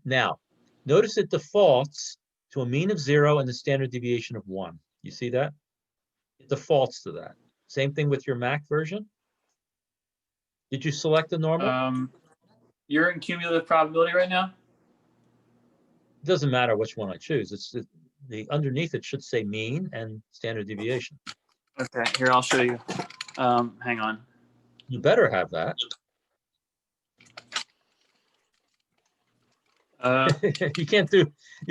Now, notice it defaults to a mean of 0 and the standard deviation of 1. You see that? It defaults to that. Same thing with your Mac version. Did you select the normal? You're in cumulative probability right now? It doesn't matter which one I choose. It's the underneath it should say mean and standard deviation. Okay, here, I'll show you. Hang on. You better have that. You can't do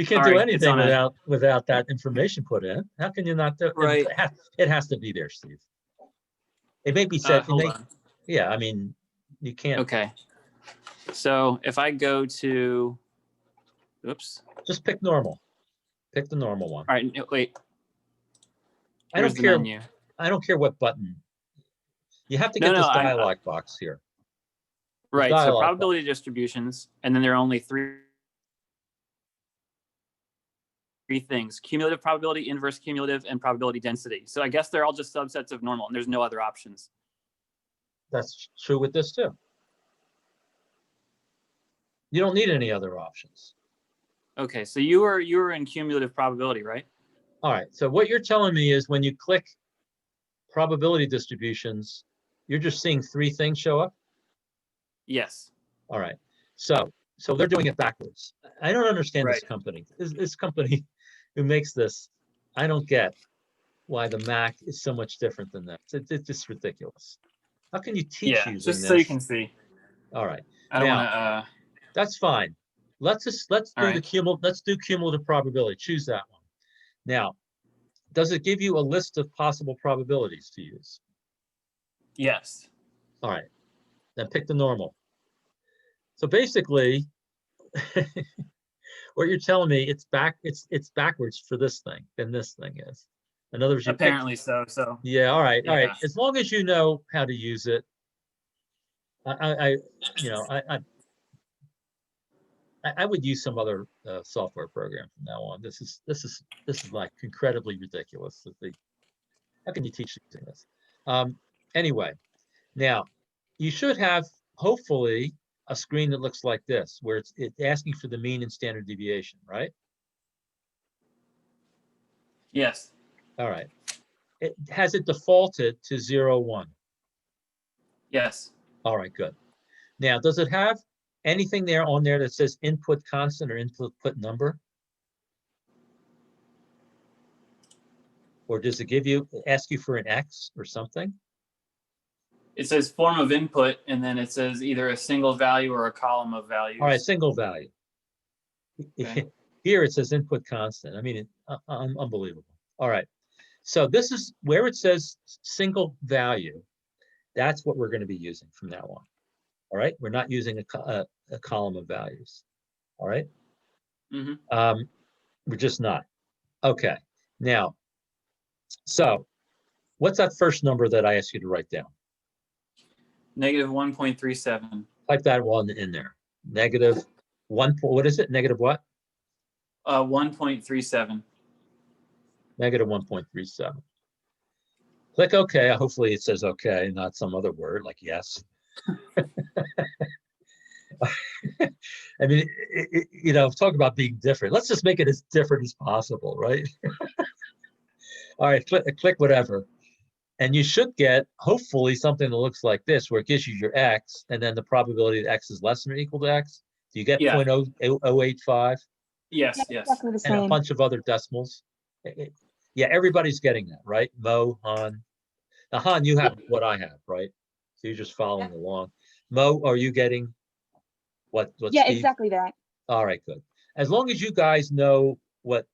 Sorry, it's anything on without that information put in. How can you not do it? Right. It has to be there, Steve. It may be said, Hold on. yeah, I mean, you can't. Okay. So if I go to, oops. Just pick normal. Pick the normal one. All right, no, wait. I Here's don't the care. menu. I don't care what button. You have to No, get this no, dialog box here. Right, so dialog probability distributions, and then there are only three things: cumulative probability, inverse cumulative, and probability density. So I guess they're all just subsets of normal, and there's no other options. That's true with this too. You don't need any other options. Okay, so you were in cumulative probability, right? All right, so what you're telling me is when you click probability distributions, you're just seeing 3 things show up? Yes. All right, so they're doing it backwards. I don't understand this Right. company. This company who makes this, I don't get why the Mac is so much different than that. It's just ridiculous. How can you teach Yeah, using just this? so you can see. All right, I don't Now- want to. that's fine. Let's do All the right. let's do cumulative probability. Choose that one. Now, does it give you a list of possible probabilities to use? Yes. All right, then pick the normal. So basically, what you're telling me, it's backwards for this thing than this thing is. In other words, you pick, Apparently so. So yeah, all right. Yeah. As long as you know how to use it, I would use some other software program from now on. This is like incredibly ridiculous. How can you teach using this? Anyway, now you should have hopefully a screen that looks like this, where it's asking for the mean and standard deviation, right? yes. All right. Has it defaulted to 0, 1? Yes. All right, good. Now, does it have anything there on there that says input constant or input number? Or does it ask you for an X or something? It says form of input, and then it says either a single value or a column of values. All right, single value. Okay. Here it says input constant. I mean, unbelievable. All right. So this is where it says single value. That's what we're going to be using from now on. All right. We're not using a column of values. All right. Mm-hmm. We're just not. Okay. Now, so what's that first number that I asked you to write down? Negative 1.37. Type that one in there. Negative one. What is it? Negative what? 1.37. Negative 1.37. Click OK. Hopefully it says OK, not some other word like yes. I mean, talk about being different. Let's just make it as different as possible, right? All right, click whatever. And you should get, hopefully, something that looks like this, where it gives you your X, and then the probability that X is less than or equal to X. Do you get Yeah. 0.085? Yes, yes. Exactly the And a same. bunch of other decimals. Yeah, everybody's getting that, right? Mo, Han. Now, Han, you have what I have, right? So you're just following along. Mo, are you getting what Yeah, Steve? exactly that. All right, good. As long as you guys know what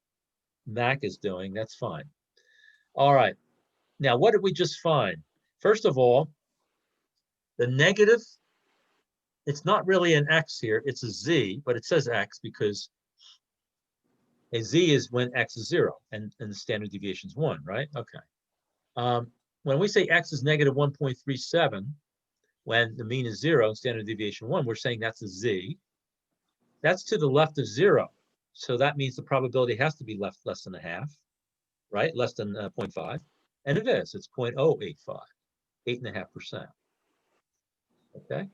Mac is doing, that's fine. All right. Now, what did we just find? First of all, the negative, it's not really an X here, it's a Z, but it says X because a Z is when X is 0 and the standard deviation is 1, right? Okay. When we say X is negative 1.37, when the mean is 0 and standard deviation 1, we're saying that's a Z. That's to the left of 0. So that means the probability has to be less than a half, right? Less than 0.5. And it is. It's 0.085, 8.5%. Okay?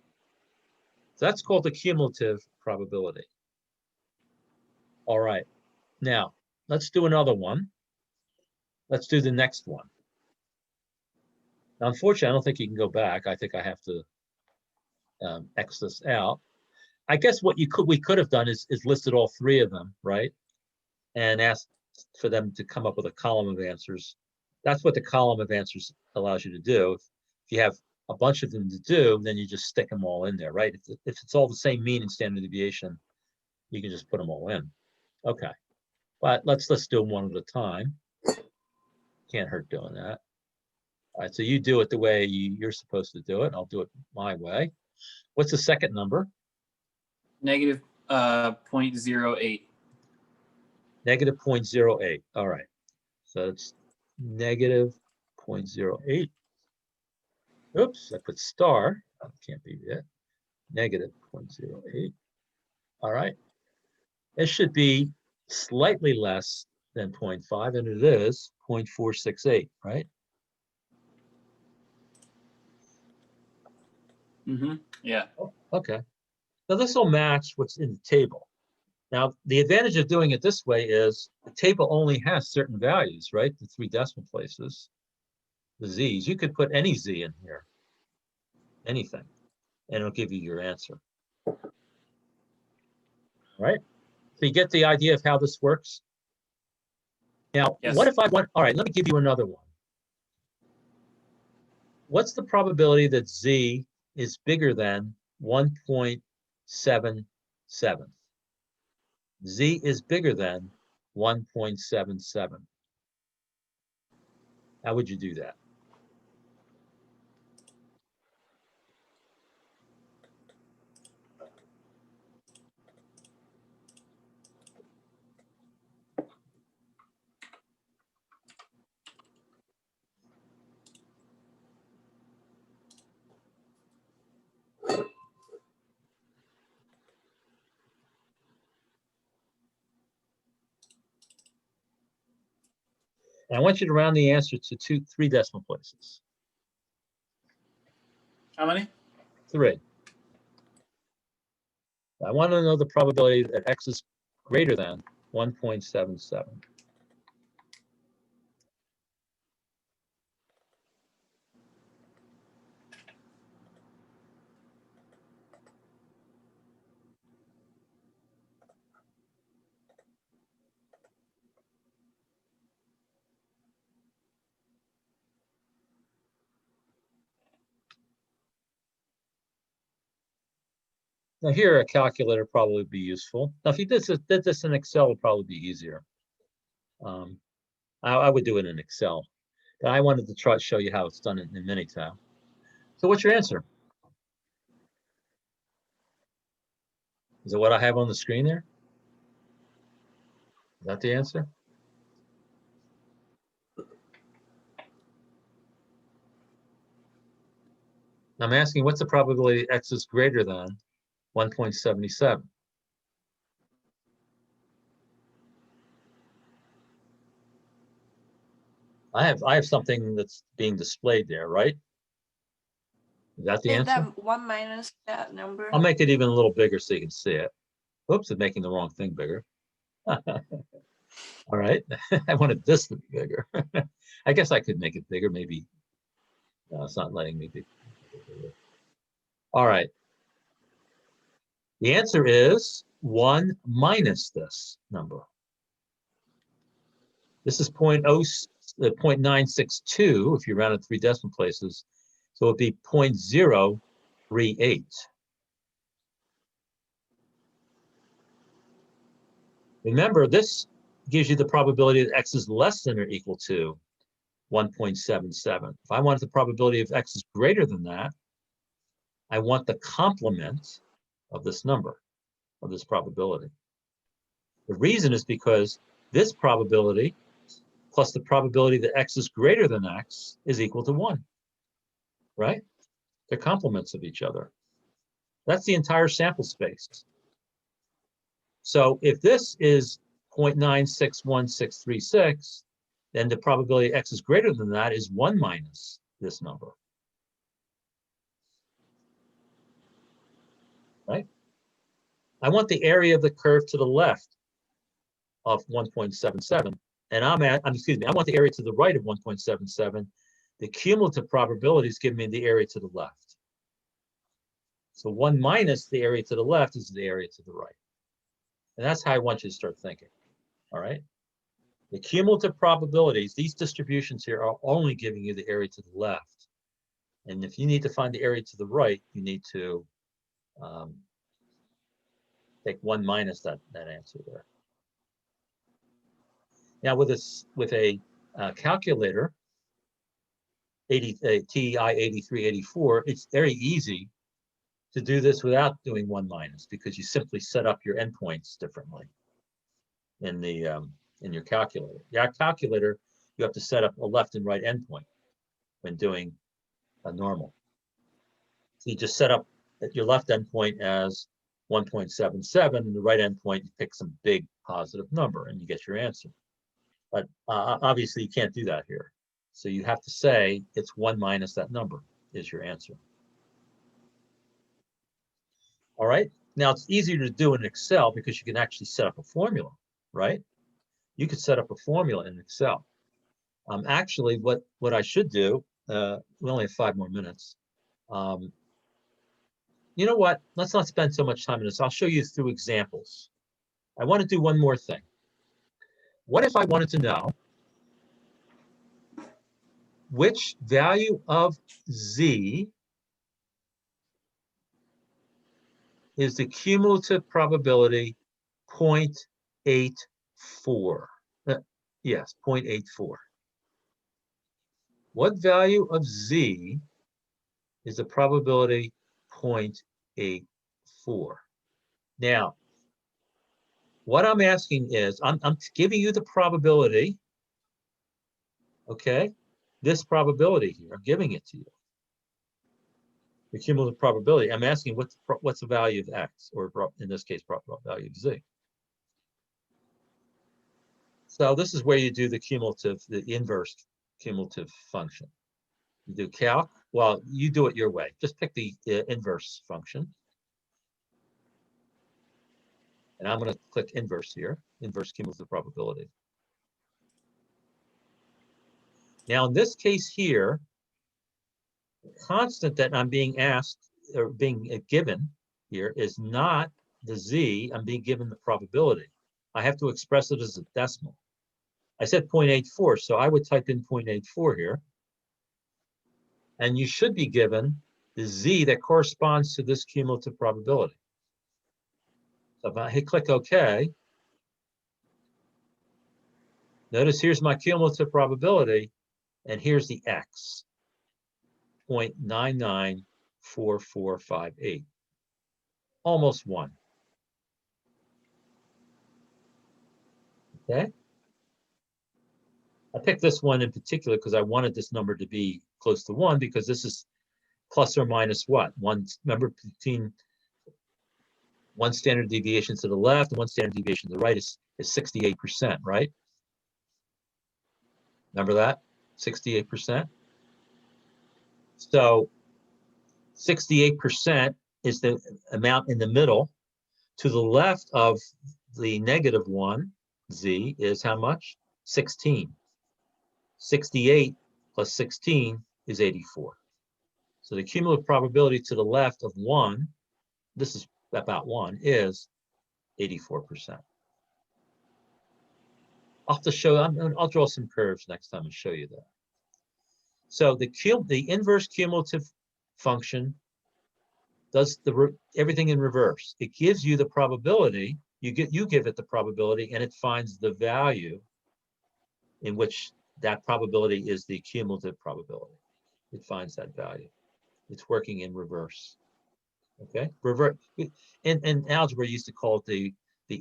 So that's called the cumulative probability. All right. Now, let's do another one. Let's do the next one. Now, unfortunately, I don't think you can go back. I think I have to X this out. I guess what we could have done is listed all three of them, right? And asked for them to come up with a column of answers. That's what the column of answers allows you to do. If you have a bunch of them to do, then you just stick them all in there, right? If it's all the same mean and standard deviation, you can just put them all in. Okay, but let's do them one at a time. Can't hurt doing that. All right, so you do it the way you're supposed to do it. I'll do it my way. What's the second number? Negative 0.08. Negative 0.08. All right, so it's negative 0.08. Oops, I put star. Can't be that. Negative 0.08. All right. It should be slightly less than 0.5, and it is 0.468, right? Mm-hmm. Yeah. Okay. Now this will match what's in the table. Now, the advantage of doing it this way is the table only has certain values, right? The 3 decimal places, the Z's. You could put any Z in here, anything, and it'll give you your answer. Right? So you get the idea of how this works? Now, Yes. what if I want, all right, let me give you another one. What's the probability that Z is bigger than 1.77? Z is bigger than 1.77. How would you do that? And I want you to round the answer to 3 decimal places. How many? 3. I want to know the probability that X is greater than 1.77. Now here, a calculator probably would be useful. Now, if you did this in Excel, it would probably be easier. I would do it in Excel, but I wanted to try to show you how it's done in Minitab. So what's your answer? Is it what I have on the screen there? Is that the answer? I'm asking, what's the probability x is greater than 1.77? I have something that's being displayed there, right? Is that the Is answer? that 1 minus that number? I'll make it even a little bigger so you can see it. Oops, I'm making the wrong thing bigger. All right, I wanted this to be bigger. I guess I could make it bigger, maybe. No, it's not letting me be. All right. The answer is 1 minus this number. This is 0.962 if you round it 3 decimal places. So it'd be 0.038. Remember, this gives you the probability that x is less than or equal to 1.77. If I wanted the probability of x is greater than that, I want the complement of this number, of this probability. The reason is because this probability plus the probability that x is greater than x is equal to 1, right? They're complements of each other. That's the entire sample space. So if this is 0.961636, then the probability x is greater than that is 1 minus this number. Right? I want the area of the curve to the left of 1.77, and I want the area to the right of 1.77. The cumulative probabilities give me the area to the left. So 1 minus the area to the left is the area to the right. And that's how I want you to start thinking. All right? The cumulative probabilities, these distributions here are only giving you the area to the left. And if you need to find the area to the right, you need to take 1 minus that answer there. Now with a calculator, TI-8384, it's very easy to do this without doing 1 minus because you simply set up your endpoints differently in your calculator. Your calculator, you have to set up a left and right endpoint when doing a normal. So you just set up your left endpoint as 1.77 and the right endpoint, you pick some big positive number and you get your answer. But obviously you can't do that here. So you have to say it's 1 minus that number is your answer. All right, now it's easier to do in Excel because you can actually set up a formula, right? You could set up a formula in Excel. Actually, what I should do, we only have 5 more minutes. You know what? Let's not spend so much time on this. I'll show you through examples. I want to do one more thing. What if I wanted to know which value of z is the cumulative probability 0.84? Yes, 0.84. What value of z is the probability 0.84? Now, what I'm asking is, I'm giving you the probability, okay? This probability here, I'm giving it to you. The cumulative probability, I'm asking what's the value of x, or in this case, value of z. So this is where you do the cumulative, the inverse cumulative function. You do calc, well, you do it your way. Just pick the inverse function. And I'm going to click inverse here, inverse cumulative probability. Now, in this case here, the constant that I'm being asked or being given here is not the z, I'm being given the probability. I have to express it as a decimal. I said 0.84, so I would type in 0.84 here. And you should be given the z that corresponds to this cumulative probability. So if I hit click OK, notice here's my cumulative probability, and here's the X, 0.994458, almost 1. Okay. I picked this one in particular because I wanted this number to be close to 1, because this is plus or minus what? One, remember, between one standard deviation to the left and one standard deviation to the right is 68%, right? Remember that? 68%. So 68% is the amount in the middle. To the left of the -1, z, is how much? 16. 68 plus 16 is 84. So the cumulative probability to the left of 1, this is about 1, is 84%. I'll have to show, I'll draw some curves next time and show you that. So the inverse cumulative function does everything in reverse. It gives you the probability, you give it the probability, and it finds the value in which that probability is the cumulative probability. It finds that value. It's working in reverse. Okay, in algebra, you used to call it the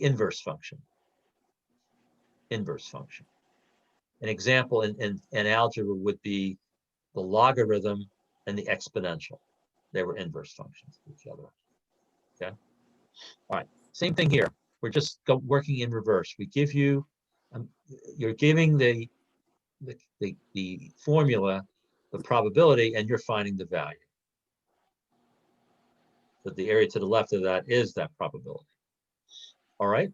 inverse function. Inverse function. An example in algebra would be the logarithm and the exponential. They were inverse functions of each other. Okay. All right. Same thing here. We're just working in reverse. We give you, you're giving the formula, the probability, and you're finding the value. But the area to the left of that is that probability. All right.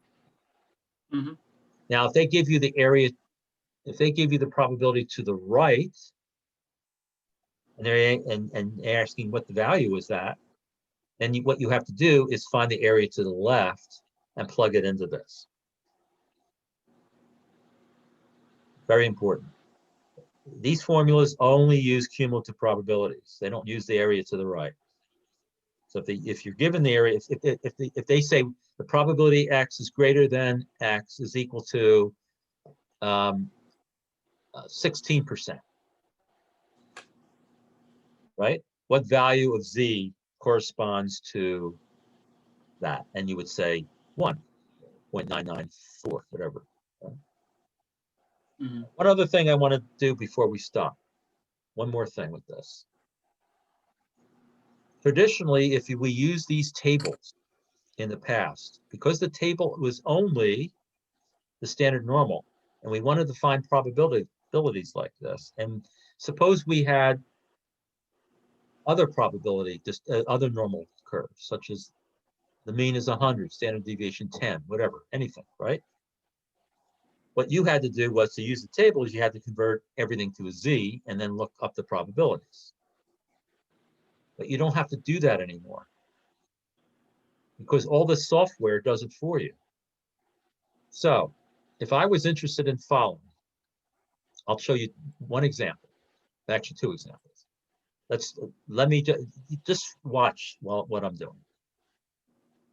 Mm-hmm. Now, if they give you the area, if they give you the probability to the right, and they're asking what the value is that, then what you have to do is find the area to the left and plug it into this. Very important. These formulas only use cumulative probabilities. They don't use the area to the right. So if you're given the area, if they say the probability X is greater than X is equal to 16%, right? What value of Z corresponds to that? And you would say 1.994, whatever. Mm-hmm. One other thing I want to do before we stop. One more thing with this. Traditionally, if we use these tables in the past, because the table was only the standard normal, and we wanted to find probabilities like this, and suppose we had other probability, just other normal curves, such as the mean is 100, standard deviation 10, whatever, anything, right? What you had to do was to use the tables, you had to convert everything to a z and then look up the probabilities. But you don't have to do that anymore, because all the software does it for you. So if I was interested in following, I'll show you one example, actually 2 examples. Let me just watch what I'm doing.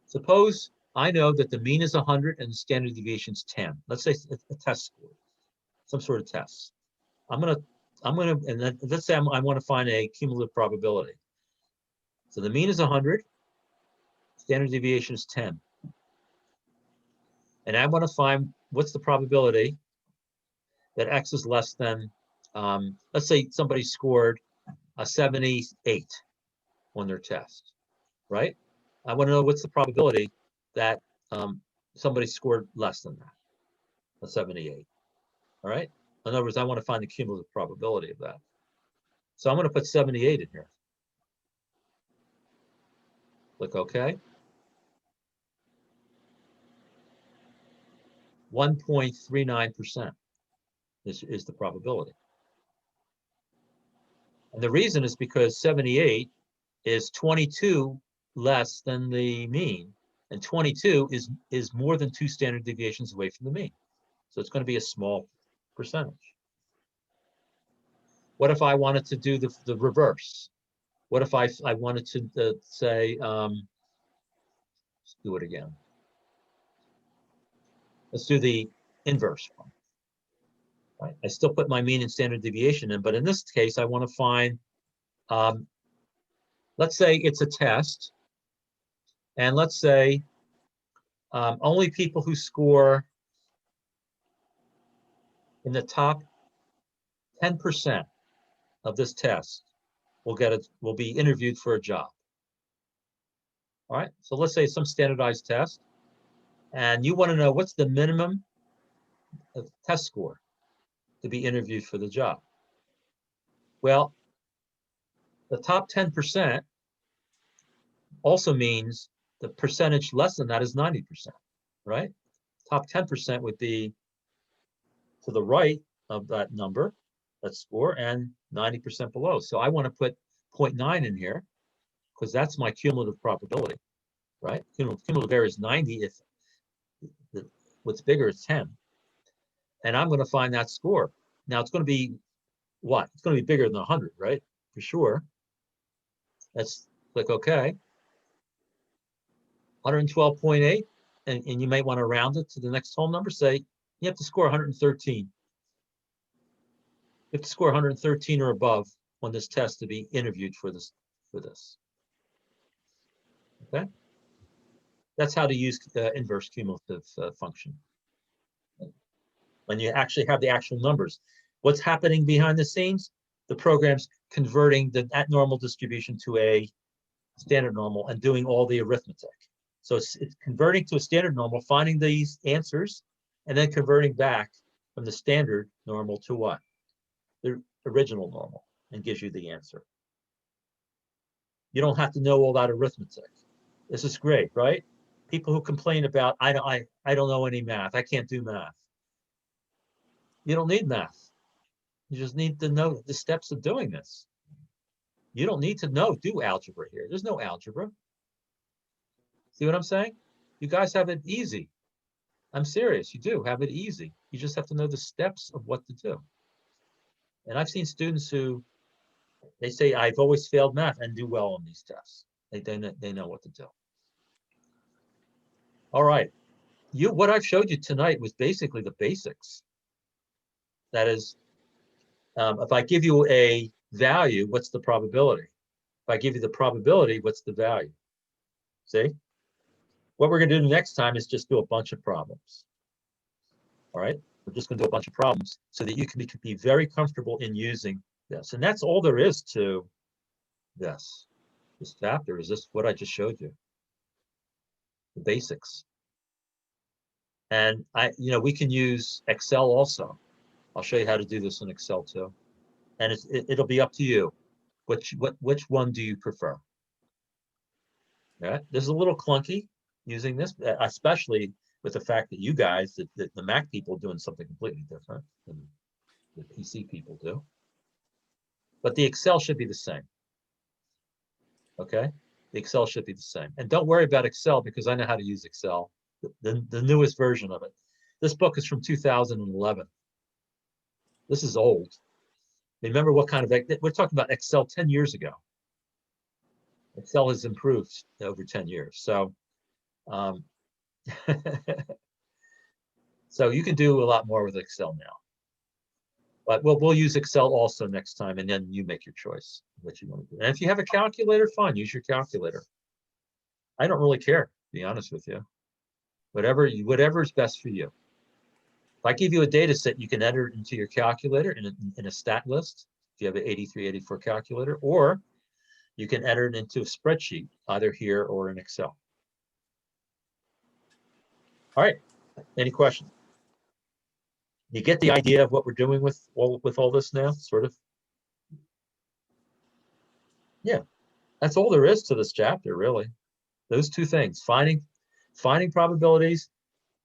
Suppose I know that the mean is 100 and the standard deviation is 10. Let's say a test score, some sort of test. and then let's say I want to find a cumulative probability. So the mean is 100, standard deviation is 10. And I want to find what's the probability that X is less than, let's say somebody scored a 78 on their test, right? I want to know what's the probability that somebody scored less than that, a 78, all right? In other words, I want to find the cumulative probability of that. So I'm going to put 78 in here. Click OK. 1.39% is the probability. And the reason is because 78 is 22 less than the mean, and 22 is more than 2 standard deviations away from the mean. So it's going to be a small percentage. What if I wanted to do the reverse? What if I wanted to say, let's do it again. Let's do the inverse one. Right? I still put my mean and standard deviation in, but in this case, I want to find, let's say it's a test, and let's say only people who score in the top 10% of this test will be interviewed for a job. All right, so let's say it's some standardized test, and you want to know what's the minimum of test score to be interviewed for the job. Well, the top 10% also means the percentage less than that is 90%, right? Top 10% would be to the right of that number, that score, and 90% below. So I want to put 0.9 in here because that's my cumulative probability, right? Cumulative error is 90 if what's bigger is 10. And I'm going to find that score. Now it's going to be what? It's going to be bigger than 100, right? For sure. Let's click OK. 112.8, and you might want to round it to the next whole number. Say you have to score 113. You have to score 113 or above on this test to be interviewed for this. Okay, that's how to use inverse cumulative function. When you actually have the actual numbers, what's happening behind the scenes? The program's converting that normal distribution to a standard normal and doing all the arithmetic. So it's converting to a standard normal, finding these answers, and then converting back from the standard normal to what? The original normal, and gives you the answer. You don't have to know all that arithmetic. This is great, right? People who complain about, I don't know any math, I can't do math. You don't need math. You just need to know the steps of doing this. You don't need to do algebra here. There's no algebra. See what I'm saying? You guys have it easy. I'm serious. You do have it easy. You just have to know the steps of what to do. And I've seen students who, they say, I've always failed math and do well on these tests. They know what to do. All right. What I've showed you tonight was basically the basics. That is, if I give you a value, what's the probability? If I give you the probability, what's the value? See? What we're going to do next time is just do a bunch of problems. All right? We're just going to do a bunch of problems so that you can be very comfortable in using this. And that's all there is to this chapter, is this what I just showed you. The basics. And we can use Excel also. I'll show you how to do this in Excel too. And it'll be up to you. Which one do you prefer? Yeah, this is a little clunky using this, especially with the fact that you guys, the Mac people, doing something completely different than the PC people do. But the Excel should be the same. Okay, the Excel should be the same. And don't worry about Excel because I know how to use Excel, the newest version of it. This book is from 2011. This is old. Remember what kind of, we're talking about Excel 10 years ago. Excel has improved over 10 years. So, so you can do a lot more with Excel now. But we'll use Excel also next time, and then you make your choice what you want to do. And if you have a calculator, fine, use your calculator. I don't really care, to be honest with you. Whatever is best for you. If I give you a data set, you can enter it into your calculator in a stat list, if you have an 8384 calculator, or you can enter it into a spreadsheet, either here or in Excel. All right, any questions? You get the idea of what we're doing with all this now, sort of? Yeah, that's all there is to this chapter, really. Those two things, finding probabilities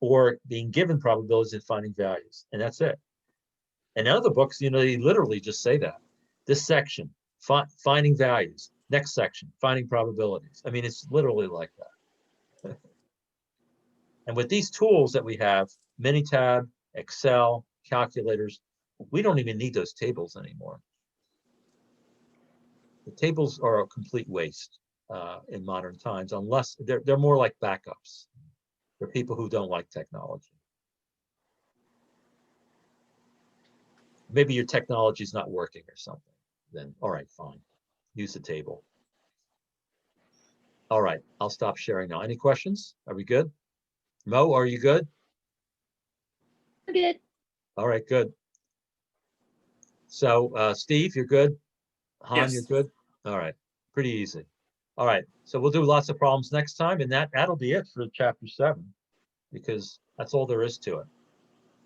or being given probabilities and finding values, and that's it. And other books, they literally just say that. This section, finding values. Next section, finding probabilities. I mean, it's literally like that. And with these tools that we have, Minitab, Excel, calculators, we don't even need those tables anymore. The tables are a complete waste in modern times, unless they're more like backups for people who don't like technology. Maybe your technology's not working or something. Then, all right, fine. Use the table. All right, I'll stop sharing now. Any questions? Are we good? Mo, are you good? Good. All right, good. So, Steve, you're good? Han, Yes. you're good? All right, pretty easy. All right, so we'll do lots of problems next time, and that'll be it for chapter 7, because that's all there is to it.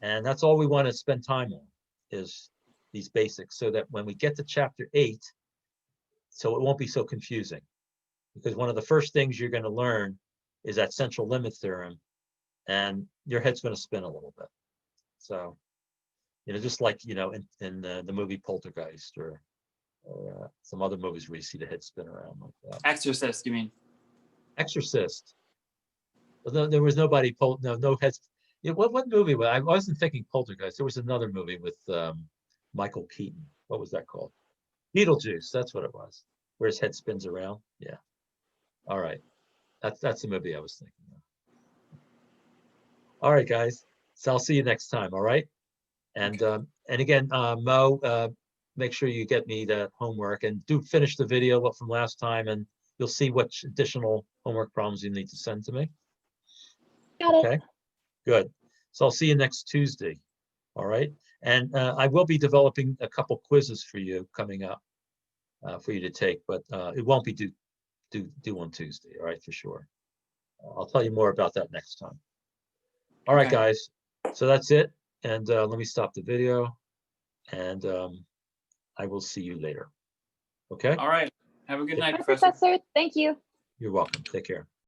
And that's all we want to spend time on is these basics, so that when we get to chapter 8, so it won't be so confusing. Because one of the first things you're going to learn is that central limit theorem, and your head's going to spin a little bit. So, just like, in the movie Poltergeist or some other movies where you see the head spin around like that. Exorcist, you mean? Exorcist. But no, there was nobody, no heads. What movie? I wasn't thinking Poltergeist. There was another movie with Michael Keaton. What was that called? Beetlejuice. That's what it was. Where his head spins around. Yeah. All right. That's the movie I was thinking of. All right, guys. So I'll see you next time. All right. And again, Mo, make sure you get me the homework and do finish the video from last time, and you'll see what additional homework problems you need to send to me. Got it. Okay, good. So I'll see you next Tuesday. All right. And I will be developing a couple quizzes for you coming up for you to take, but it won't be due on Tuesday. All right, for sure. I'll tell you more about that next time. All right, Okay. guys. So that's it. And let me stop the video, and I will see you later. Okay? All right. Have a good night, Bye, Professor. Professor. Thank you. You're welcome. Take care.